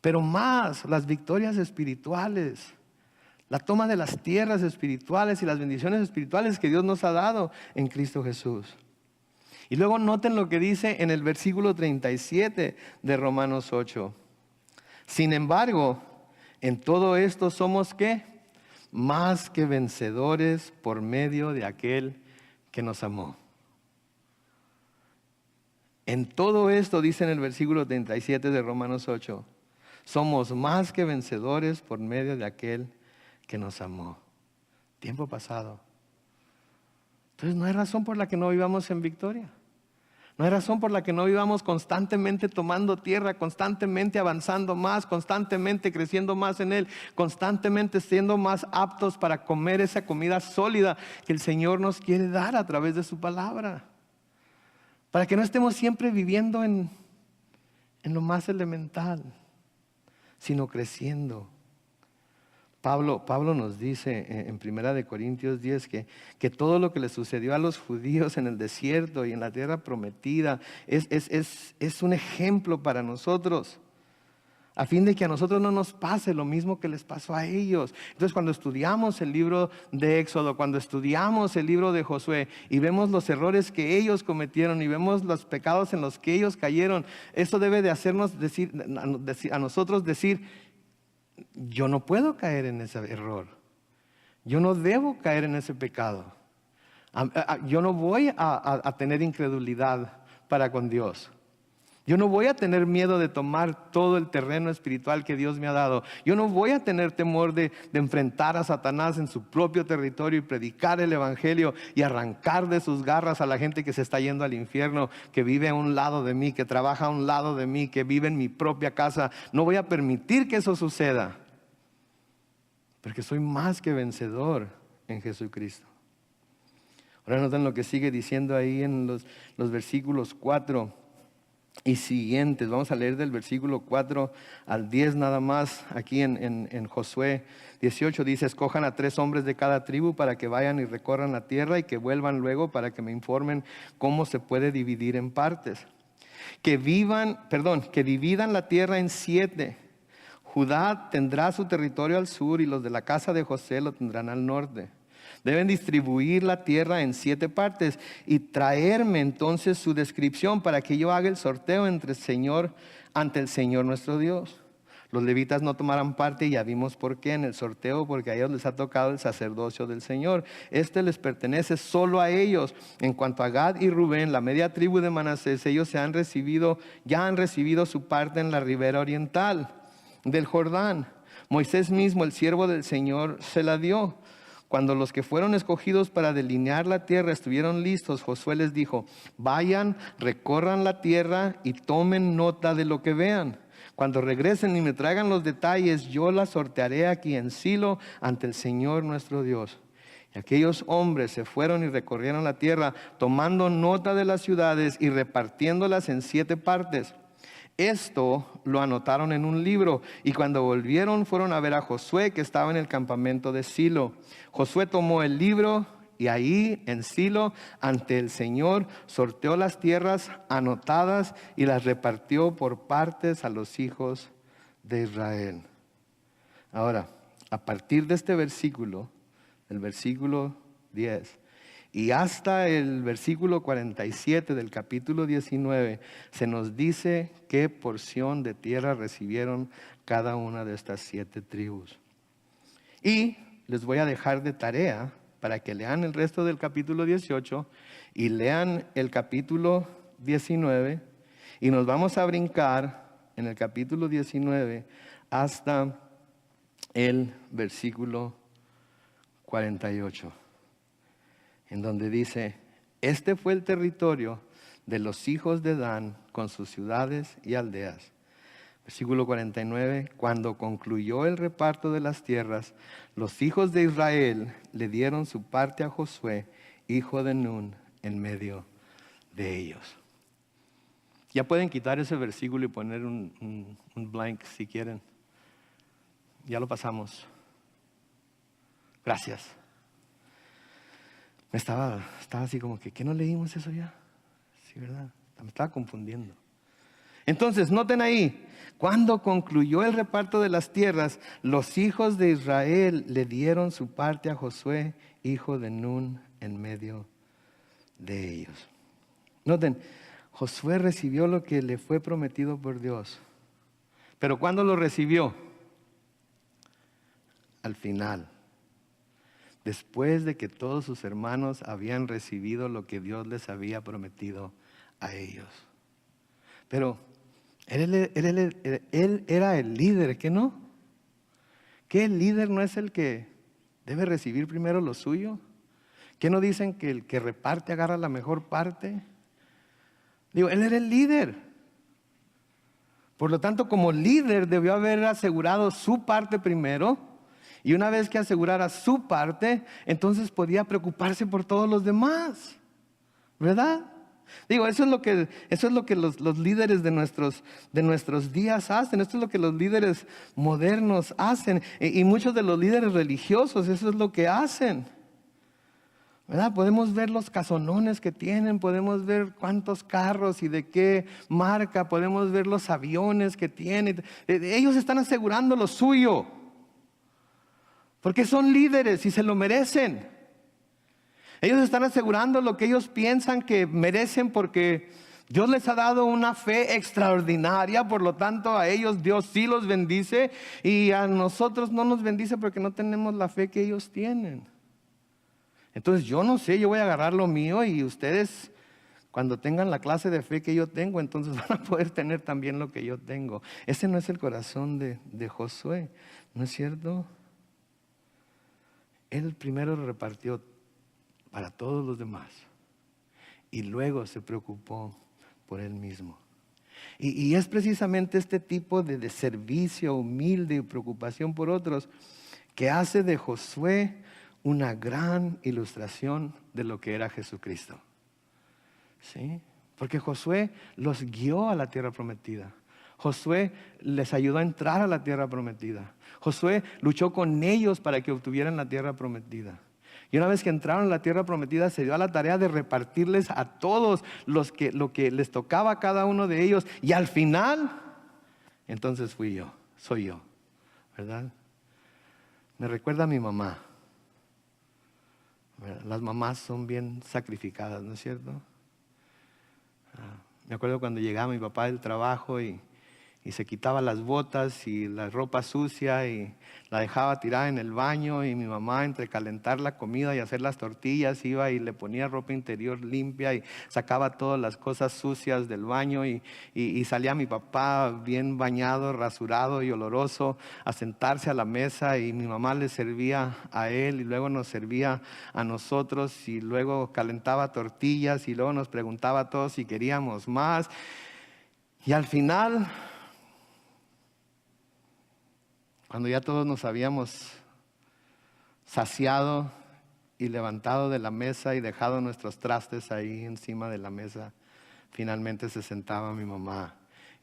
Pero más las victorias espirituales, la toma de las tierras espirituales y las bendiciones espirituales que Dios nos ha dado en Cristo Jesús. Y luego noten lo que dice en el versículo 37 de Romanos 8. Sin embargo, en todo esto somos ¿qué? Más que vencedores por medio de aquel que nos amó. En todo esto, dice en el versículo 37 de Romanos 8, somos más que vencedores por medio de aquel que nos amó. Tiempo pasado. Entonces no hay razón por la que no vivamos en victoria. No hay razón por la que no vivamos constantemente tomando tierra, constantemente avanzando más, constantemente creciendo más en Él, constantemente siendo más aptos para comer esa comida sólida que el Señor nos quiere dar a través de su palabra. Para que no estemos siempre viviendo en lo más elemental, sino creciendo. Pablo nos dice en 1 Corintios 10 que todo lo que le sucedió a los judíos en el desierto y en la tierra prometida es un ejemplo para nosotros, a fin de que a nosotros no nos pase lo mismo que les pasó a ellos. Entonces, cuando estudiamos el libro de Éxodo, cuando estudiamos el libro de Josué y vemos los errores que ellos cometieron y vemos los pecados en los que ellos cayeron, eso debe de hacernos a nosotros decir: yo no puedo caer en ese error. Yo no debo caer en ese pecado. Yo no voy a tener incredulidad para con Dios. Yo no voy a tener miedo de tomar todo el terreno espiritual que Dios me ha dado. Yo no voy a tener temor de enfrentar a Satanás en su propio territorio y predicar el evangelio y arrancar de sus garras a la gente que se está yendo al infierno, que vive a un lado de mí, que trabaja a un lado de mí, que vive en mi propia casa. No voy a permitir que eso suceda, porque soy más que vencedor en Jesucristo. Ahora noten lo que sigue diciendo ahí en los versículos 4 y siguientes. Vamos a leer del versículo 4 al 10 nada más. Aquí en Josué 18 dice: escojan a 3 hombres de cada tribu para que vayan y recorran la tierra y que vuelvan luego para que me informen cómo se puede dividir en partes. Que dividan la tierra en 7. Judá tendrá su territorio al sur y los de la casa de José lo tendrán al norte. Deben distribuir la tierra en 7 partes y traerme entonces su descripción para que yo haga el sorteo ante el Señor nuestro Dios. Los levitas no tomarán parte, y ya vimos por qué en el sorteo, porque a ellos les ha tocado el sacerdocio del Señor. Este les pertenece solo a ellos. En cuanto a Gad y Rubén, la media tribu de Manasés, ellos ya han recibido su parte en la ribera oriental del Jordán. Moisés mismo, el siervo del Señor, se la dio. Cuando los que fueron escogidos para delinear la tierra estuvieron listos, Josué les dijo: vayan, recorran la tierra y tomen nota de lo que vean. Cuando regresen y me traigan los detalles, yo la sortearé aquí en Silo ante el Señor nuestro Dios. Y aquellos hombres se fueron y recorrieron la tierra, tomando nota de las ciudades y repartiéndolas en 7 partes. Esto lo anotaron en un libro, y cuando volvieron fueron a ver a Josué, que estaba en el campamento de Silo. Josué tomó el libro y ahí en Silo, ante el Señor, sorteó las tierras anotadas y las repartió por partes a los hijos de Israel. Ahora, a partir de este versículo, el versículo 10, y hasta el versículo 47 del capítulo 19, se nos dice qué porción de tierra recibieron cada una de estas 7 tribus. Y les voy a dejar de tarea para que lean el resto del capítulo 18 y lean el capítulo 19, y nos vamos a brincar en el capítulo 19 hasta el versículo 48. En donde dice: este fue el territorio de los hijos de Dan con sus ciudades y aldeas. Versículo 49, cuando concluyó el reparto de las tierras, los hijos de Israel le dieron su parte a Josué, hijo de Nun, en medio de ellos. Ya pueden quitar ese versículo y poner un blank si quieren. Ya lo pasamos. Gracias. Estaba así como que, ¿qué no leímos eso ya? Sí, ¿verdad? Me estaba confundiendo. Entonces, noten ahí, cuando concluyó el reparto de las tierras, los hijos de Israel le dieron su parte a Josué, hijo de Nun, en medio de ellos. Noten, Josué recibió lo que le fue prometido por Dios. Pero ¿cuándo lo recibió? Al final. Después de que todos sus hermanos habían recibido lo que Dios les había prometido a ellos. Pero él era el líder, ¿qué no? ¿Qué el líder no es el que debe recibir primero lo suyo? ¿Qué no dicen que el que reparte agarra la mejor parte? Digo, él era el líder. Por lo tanto, como líder debió haber asegurado su parte primero. Y una vez que asegurara su parte, entonces podía preocuparse por todos los demás, ¿verdad? Digo, eso es lo que los líderes de nuestros días hacen. Esto es lo que los líderes modernos hacen. Y muchos de los líderes religiosos, eso es lo que hacen, ¿verdad? Podemos ver los casonones que tienen, podemos ver cuántos carros y de qué marca, podemos ver los aviones que tienen. Ellos están asegurando lo suyo. Porque son líderes y se lo merecen. Ellos están asegurando lo que ellos piensan que merecen porque Dios les ha dado una fe extraordinaria. Por lo tanto, a ellos Dios sí los bendice y a nosotros no nos bendice porque no tenemos la fe que ellos tienen. Entonces yo no sé, yo voy a agarrar lo mío y ustedes, cuando tengan la clase de fe que yo tengo, entonces van a poder tener también lo que yo tengo. Ese no es el corazón de Josué, ¿no es cierto? Él primero repartió para todos los demás y luego se preocupó por él mismo. Y es precisamente este tipo de servicio humilde y preocupación por otros que hace de Josué una gran ilustración de lo que era Jesucristo. ¿Sí? Porque Josué los guió a la tierra prometida. Josué les ayudó a entrar a la tierra prometida. Josué luchó con ellos para que obtuvieran la tierra prometida. Y una vez que entraron a la tierra prometida, se dio a la tarea de repartirles a todos lo que les tocaba a cada uno de ellos. Y al final, entonces soy yo, ¿verdad? Me recuerda a mi mamá. Las mamás son bien sacrificadas, ¿no es cierto? Me acuerdo cuando llegaba mi papá del trabajo y se quitaba las botas y la ropa sucia y la dejaba tirada en el baño, y mi mamá, entre calentar la comida y hacer las tortillas, iba y le ponía ropa interior limpia y sacaba todas las cosas sucias del baño, y salía mi papá bien bañado, rasurado y oloroso a sentarse a la mesa, y mi mamá le servía a él y luego nos servía a nosotros, y luego calentaba tortillas y luego nos preguntaba a todos si queríamos más. Y al final, cuando ya todos nos habíamos saciado y levantado de la mesa y dejado nuestros trastes ahí encima de la mesa, finalmente se sentaba mi mamá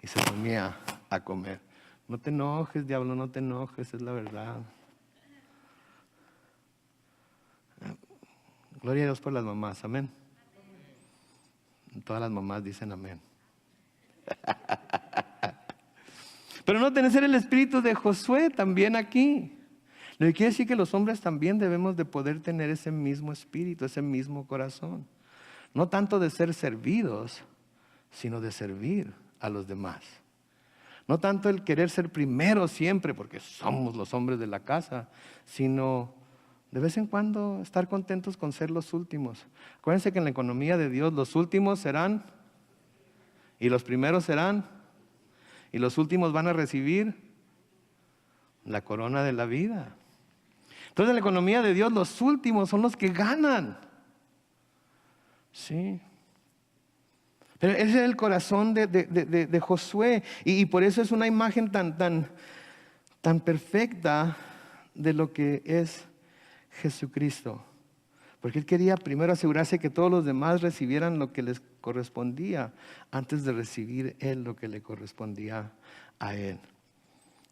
y se ponía a comer. No te enojes, diablo, no te enojes, es la verdad. Gloria a Dios por las mamás, amén. Todas las mamás dicen amén. Pero no tenés el espíritu de Josué también aquí. Lo que quiere decir que los hombres también debemos de poder tener ese mismo espíritu, ese mismo corazón. No tanto de ser servidos, sino de servir a los demás. No tanto el querer ser primero siempre, porque somos los hombres de la casa, sino de vez en cuando estar contentos con ser los últimos. Acuérdense que en la economía de Dios los últimos serán, y los primeros serán, y los últimos van a recibir la corona de la vida. Entonces en la economía de Dios los últimos son los que ganan. Sí. Pero ese es el corazón de Josué. Y por eso es una imagen tan perfecta de lo que es Jesucristo. Porque Él quería primero asegurarse que todos los demás recibieran lo que les correspondía antes de recibir Él lo que le correspondía a Él.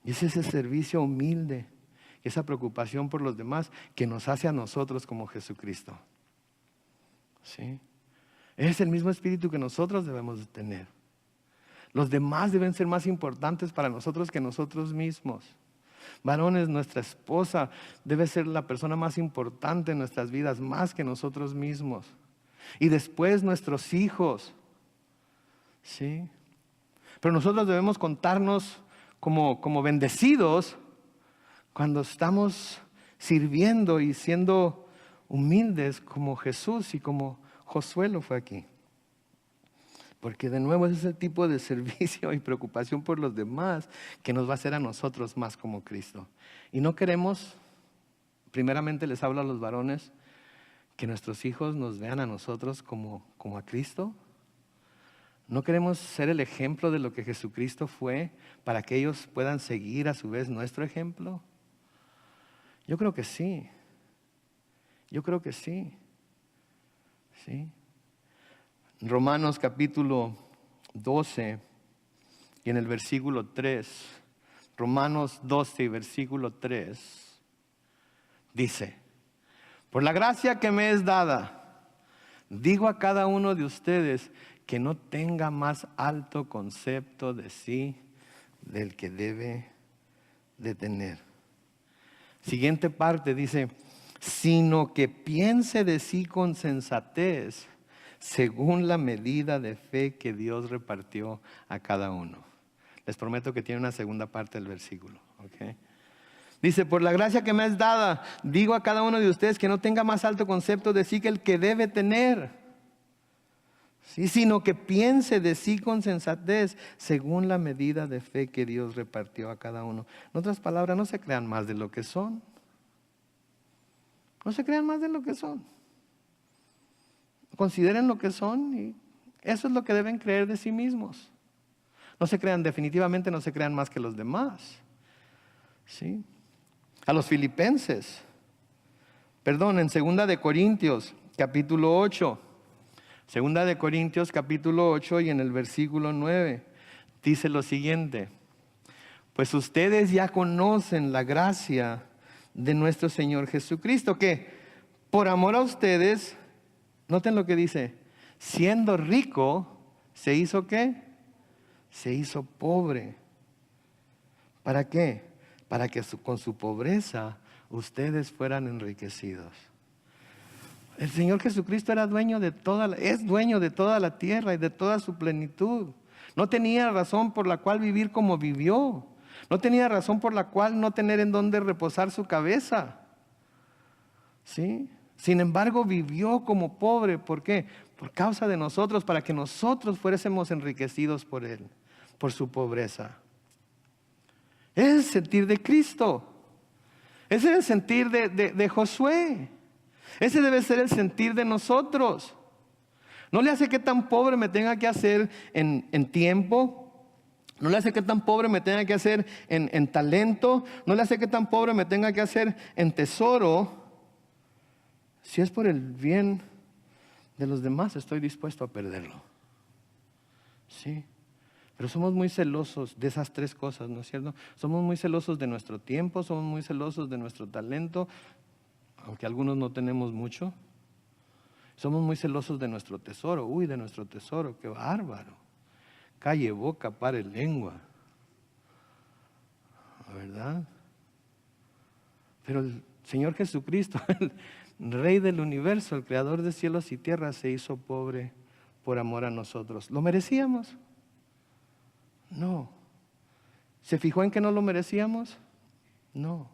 Y es ese servicio humilde, esa preocupación por los demás que nos hace a nosotros como Jesucristo. ¿Sí? Es el mismo espíritu que nosotros debemos de tener. Los demás deben ser más importantes para nosotros que nosotros mismos. Varones, nuestra esposa debe ser la persona más importante en nuestras vidas, más que nosotros mismos. Y después nuestros hijos. ¿Sí? Pero nosotros debemos contarnos como bendecidos cuando estamos sirviendo y siendo humildes como Jesús y como Josué lo fue aquí. Porque de nuevo ese es el tipo de servicio y preocupación por los demás que nos va a hacer a nosotros más como Cristo. Y no queremos, primeramente les hablo a los varones, que nuestros hijos nos vean a nosotros como a Cristo. No queremos ser el ejemplo de lo que Jesucristo fue para que ellos puedan seguir a su vez nuestro ejemplo. Yo creo que sí. Yo creo que sí. ¿Sí? Romanos capítulo 12 y en el versículo 3, Romanos 12 y versículo 3, dice: por la gracia que me es dada, digo a cada uno de ustedes que no tenga más alto concepto de sí del que debe de tener. Siguiente parte dice: sino que piense de sí con sensatez, según la medida de fe que Dios repartió a cada uno. Les prometo que tiene una segunda parte del versículo. ¿Okay? Dice: por la gracia que me es dada, digo a cada uno de ustedes que no tenga más alto concepto de sí que el que debe tener. Sí, sino que piense de sí con sensatez, según la medida de fe que Dios repartió a cada uno. En otras palabras, no se crean más de lo que son. No se crean más de lo que son. Consideren lo que son y eso es lo que deben creer de sí mismos. No se crean, definitivamente no se crean más que los demás. ¿Sí? A los filipenses, en 2 de Corintios capítulo 8, 2 de Corintios capítulo 8 y en el versículo 9 dice lo siguiente: pues ustedes ya conocen la gracia de nuestro Señor Jesucristo, que por amor a ustedes, noten lo que dice, siendo rico, ¿se hizo qué? Se hizo pobre. ¿Para qué? Para que con su pobreza ustedes fueran enriquecidos. El Señor Jesucristo era dueño de es dueño de toda la tierra y de toda su plenitud. No tenía razón por la cual vivir como vivió. No tenía razón por la cual no tener en dónde reposar su cabeza. ¿Sí? Sin embargo, vivió como pobre. ¿Por qué? Por causa de nosotros, para que nosotros fuésemos enriquecidos por Él, por su pobreza. Ese es el sentir de Cristo. Ese es el sentir de Josué. Ese debe ser el sentir de nosotros. No le hace que tan pobre me tenga que hacer en tiempo. No le hace que tan pobre me tenga que hacer en talento. No le hace que tan pobre me tenga que hacer en tesoro. Si es por el bien de los demás, estoy dispuesto a perderlo. Sí. Pero somos muy celosos de esas tres cosas, ¿no es cierto? Somos muy celosos de nuestro tiempo, somos muy celosos de nuestro talento, aunque algunos no tenemos mucho. Somos muy celosos de nuestro tesoro. Uy, de nuestro tesoro, qué bárbaro. Calle boca, pare lengua. ¿Verdad? Pero el Señor Jesucristo, el Rey del universo, el Creador de cielos y tierra, se hizo pobre por amor a nosotros. ¿Lo merecíamos? No. ¿Se fijó en que no lo merecíamos? No.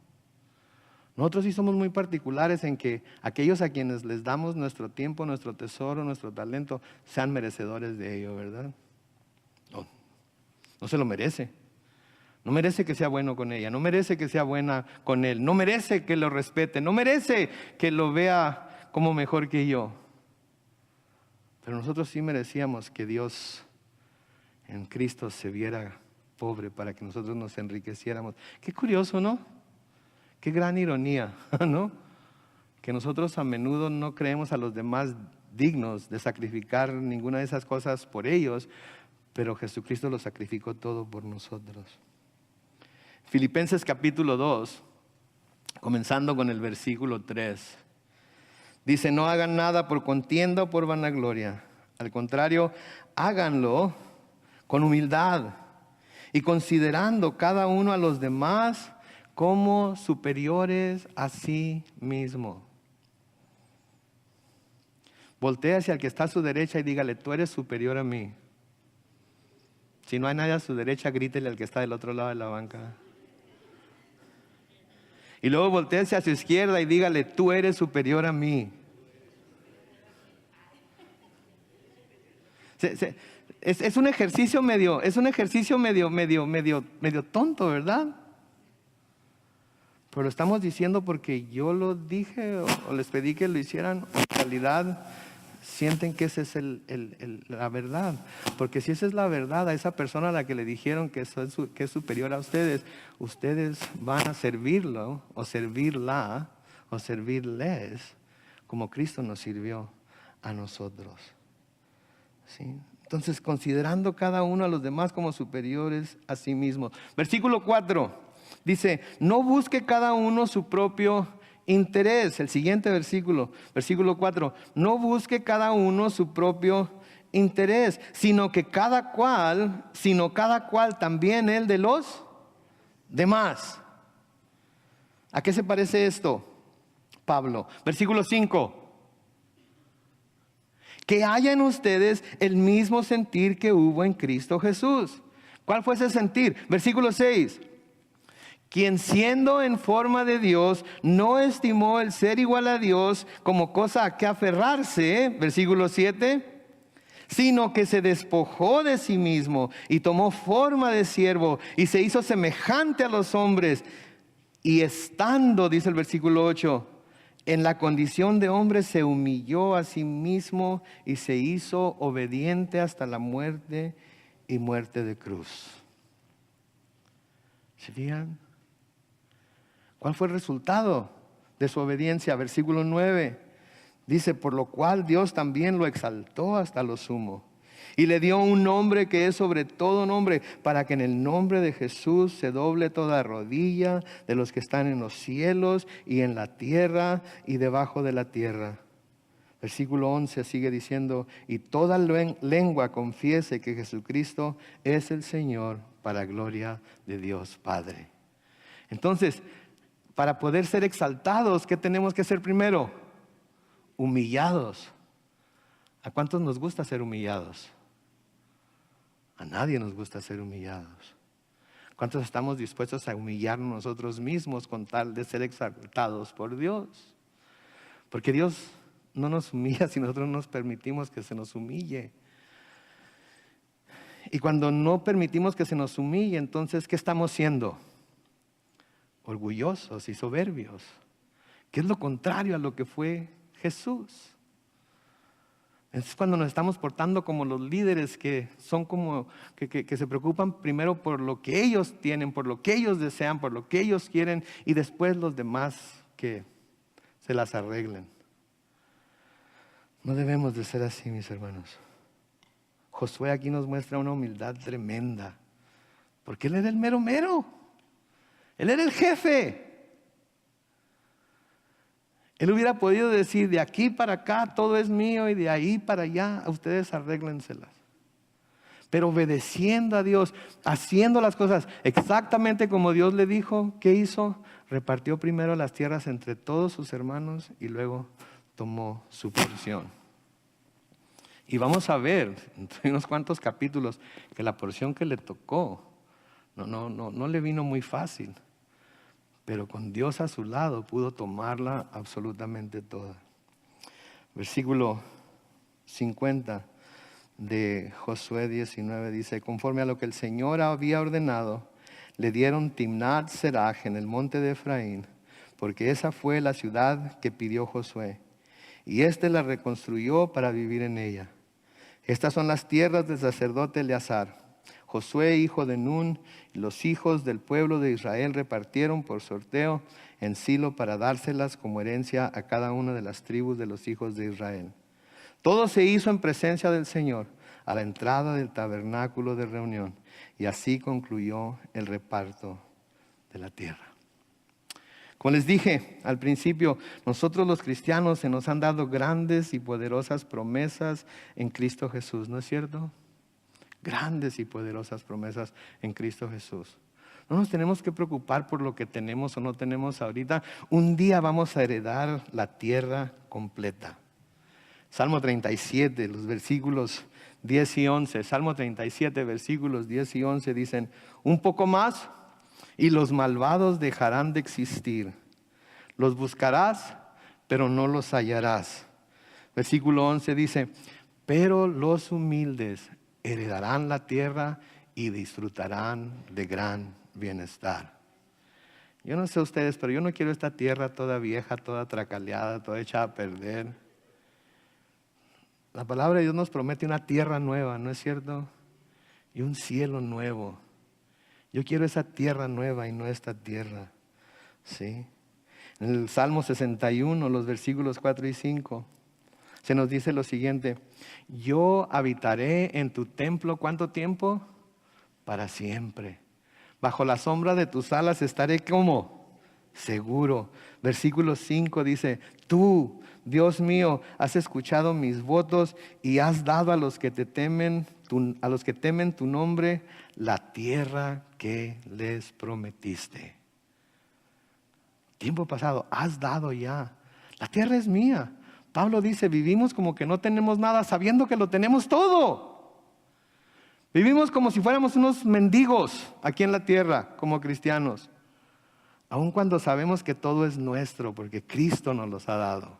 Nosotros sí somos muy particulares en que aquellos a quienes les damos nuestro tiempo, nuestro tesoro, nuestro talento, sean merecedores de ello, ¿verdad? No, no se lo merece. No merece que sea bueno con ella, no merece que sea buena con él, no merece que lo respete, no merece que lo vea como mejor que yo. Pero nosotros sí merecíamos que Dios en Cristo se viera pobre para que nosotros nos enriqueciéramos. Qué curioso, ¿no? Qué gran ironía, ¿no? Que nosotros a menudo no creemos a los demás dignos de sacrificar ninguna de esas cosas por ellos, pero Jesucristo lo sacrificó todo por nosotros. Filipenses capítulo 2, comenzando con el versículo 3, dice: no hagan nada por contienda o por vanagloria, al contrario, háganlo con humildad y considerando cada uno a los demás como superiores a sí mismo. Voltea hacia el que está a su derecha y dígale: tú eres superior a mí. Si no hay nadie a su derecha, grítele al que está del otro lado de la banca. Y luego voltea hacia su izquierda y dígale: tú eres superior a mí. Es un ejercicio medio tonto, ¿verdad? Pero lo estamos diciendo porque yo lo dije o les pedí que lo hicieran. En realidad sienten que esa es la verdad. Porque si esa es la verdad, a esa persona a la que le dijeron que es superior a ustedes, ustedes van a servirlo o servirla o servirles como Cristo nos sirvió a nosotros. ¿Sí? Entonces, considerando cada uno a los demás como superiores a sí mismo. Versículo 4 dice: no busque cada uno su propio interés. El siguiente versículo, versículo 4: no busque cada uno su propio interés, sino cada cual también el de los demás. ¿A qué se parece esto, Pablo? Versículo 5: que haya en ustedes el mismo sentir que hubo en Cristo Jesús. ¿Cuál fue ese sentir? Versículo 6: quien siendo en forma de Dios, no estimó el ser igual a Dios como cosa a que aferrarse. Versículo 7: sino que se despojó de sí mismo y tomó forma de siervo y se hizo semejante a los hombres. Y estando, dice el versículo 8, en la condición de hombre, se humilló a sí mismo y se hizo obediente hasta la muerte y muerte de cruz. ¿Se fijan? ¿Cuál fue el resultado de su obediencia? Versículo 9 dice: por lo cual Dios también lo exaltó hasta lo sumo y le dio un nombre que es sobre todo nombre, para que en el nombre de Jesús se doble toda rodilla de los que están en los cielos y en la tierra y debajo de la tierra. Versículo 11 sigue diciendo: y toda lengua confiese que Jesucristo es el Señor, para gloria de Dios Padre. Entonces, para poder ser exaltados, ¿qué tenemos que hacer primero? Humillados. ¿A cuántos nos gusta ser humillados? A nadie nos gusta ser humillados. ¿Cuántos estamos dispuestos a humillarnos nosotros mismos con tal de ser exaltados por Dios? Porque Dios no nos humilla si nosotros nos permitimos que se nos humille. Y cuando no permitimos que se nos humille, entonces, ¿qué estamos siendo? Orgullosos y soberbios. ¿Qué es lo contrario a lo que fue Jesús? Es cuando nos estamos portando como los líderes que son como, que se preocupan primero por lo que ellos tienen, por lo que ellos desean, por lo que ellos quieren, y después los demás que se las arreglen. No debemos de ser así, mis hermanos. Josué aquí nos muestra una humildad tremenda, porque él era el mero mero. Él era el jefe. Él hubiera podido decir, de aquí para acá todo es mío y de ahí para allá ustedes arréglenselas. Pero obedeciendo a Dios, haciendo las cosas exactamente como Dios le dijo, ¿qué hizo? Repartió primero las tierras entre todos sus hermanos y luego tomó su porción. Y vamos a ver en unos cuantos capítulos que la porción que le tocó no le vino muy fácil. Pero con Dios a su lado pudo tomarla absolutamente toda. Versículo 50 de Josué 19 dice: conforme a lo que el Señor había ordenado, le dieron Timnat Serach en el monte de Efraín, porque esa fue la ciudad que pidió Josué. Y éste la reconstruyó para vivir en ella. Estas son las tierras del sacerdote Eleazar. Josué, hijo de Nun, y los hijos del pueblo de Israel repartieron por sorteo en Silo para dárselas como herencia a cada una de las tribus de los hijos de Israel. Todo se hizo en presencia del Señor, a la entrada del tabernáculo de reunión, y así concluyó el reparto de la tierra. Como les dije al principio, nosotros los cristianos se nos han dado grandes y poderosas promesas en Cristo Jesús, ¿no es cierto? Grandes y poderosas promesas en Cristo Jesús. No nos tenemos que preocupar por lo que tenemos o no tenemos ahorita. Un día vamos a heredar la tierra completa. Salmo 37, los versículos 10 y 11. Salmo 37, versículos 10 y 11 dicen: un poco más y los malvados dejarán de existir. Los buscarás, pero no los hallarás. Versículo 11 dice: pero los humildes heredarán la tierra y disfrutarán de gran bienestar. Yo no sé ustedes, pero yo no quiero esta tierra toda vieja, toda tracaleada, toda hecha a perder. La palabra de Dios nos promete una tierra nueva, ¿no es cierto? Y un cielo nuevo. Yo quiero esa tierra nueva y no esta tierra. ¿Sí? En el Salmo 61, los versículos 4 y 5, se nos dice lo siguiente: yo habitaré en tu templo, ¿cuánto tiempo? Para siempre. Bajo la sombra de tus alas estaré como seguro. Versículo 5 dice: tú, Dios mío, has escuchado mis votos y has dado a los que te temen, a los que temen tu nombre, la tierra que les prometiste. Tiempo pasado, has dado ya. La tierra es mía. Pablo dice: vivimos como que no tenemos nada, sabiendo que lo tenemos todo. Vivimos como si fuéramos unos mendigos aquí en la tierra, como cristianos. Aun cuando sabemos que todo es nuestro, porque Cristo nos los ha dado.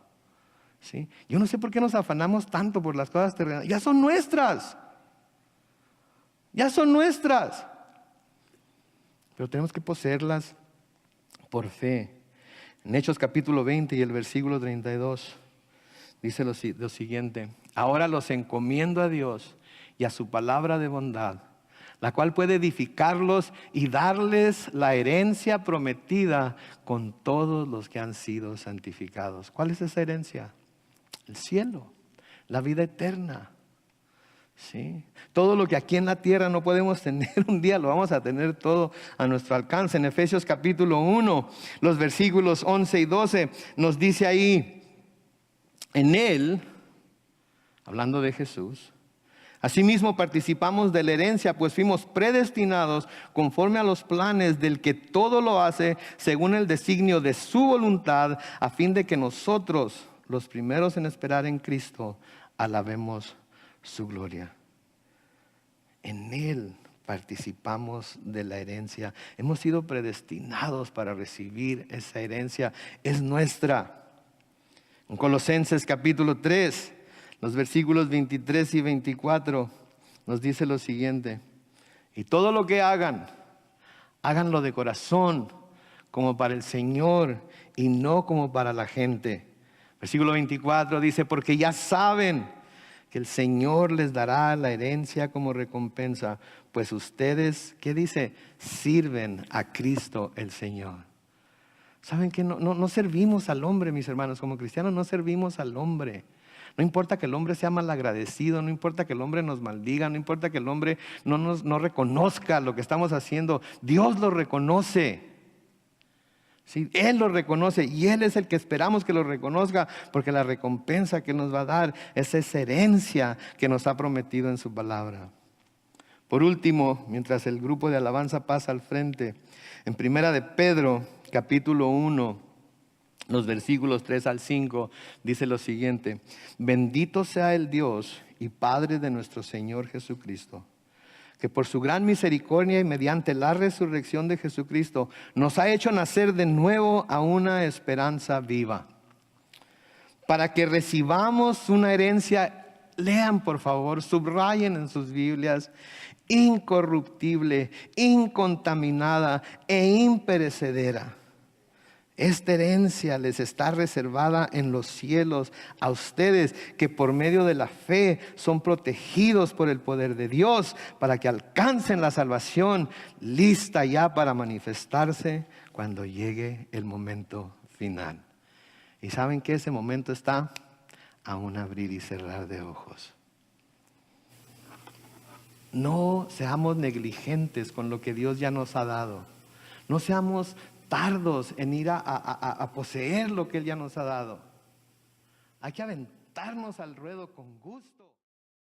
¿Sí? Yo no sé por qué nos afanamos tanto por las cosas terrenales. Ya son nuestras. Ya son nuestras. Pero tenemos que poseerlas por fe. En Hechos capítulo 20 y el versículo 32 dice lo siguiente: ahora los encomiendo a Dios y a su palabra de bondad, la cual puede edificarlos y darles la herencia prometida con todos los que han sido santificados. ¿Cuál es esa herencia? El cielo, la vida eterna. ¿Sí? Todo lo que aquí en la tierra no podemos tener, un día lo vamos a tener todo a nuestro alcance. En Efesios capítulo 1, los versículos 11 y 12, nos dice ahí: en Él, hablando de Jesús, asimismo participamos de la herencia, pues fuimos predestinados conforme a los planes del que todo lo hace según el designio de su voluntad, a fin de que nosotros, los primeros en esperar en Cristo, alabemos su gloria. En Él participamos de la herencia. Hemos sido predestinados para recibir esa herencia. Es nuestra. En Colosenses capítulo 3, los versículos 23 y 24, nos dice lo siguiente: y todo lo que hagan, háganlo de corazón, como para el Señor y no como para la gente. Versículo 24 dice: porque ya saben que el Señor les dará la herencia como recompensa, pues ustedes, ¿qué dice? Sirven a Cristo el Señor. ¿Saben que no servimos al hombre, mis hermanos? Como cristianos no servimos al hombre. No importa que el hombre sea malagradecido, no importa que el hombre nos maldiga, no importa que el hombre no reconozca lo que estamos haciendo. Dios lo reconoce. Sí, Él lo reconoce y Él es el que esperamos que lo reconozca, porque la recompensa que nos va a dar es esa herencia que nos ha prometido en su palabra. Por último, mientras el grupo de alabanza pasa al frente, en Primera de Pedro, capítulo 1, los versículos 3 al 5, dice lo siguiente: bendito sea el Dios y Padre de nuestro Señor Jesucristo, que por su gran misericordia y mediante la resurrección de Jesucristo nos ha hecho nacer de nuevo a una esperanza viva, para que recibamos una herencia. Lean por favor, subrayen en sus Biblias: incorruptible, incontaminada e imperecedera. Esta herencia les está reservada en los cielos a ustedes, que por medio de la fe son protegidos por el poder de Dios, para que alcancen la salvación lista ya para manifestarse cuando llegue el momento final. ¿Y saben que ese momento está a un abrir y cerrar de ojos? No seamos negligentes con lo que Dios ya nos ha dado. No seamos tardos en ir a poseer lo que Él ya nos ha dado. Hay que aventarnos al ruedo con gusto.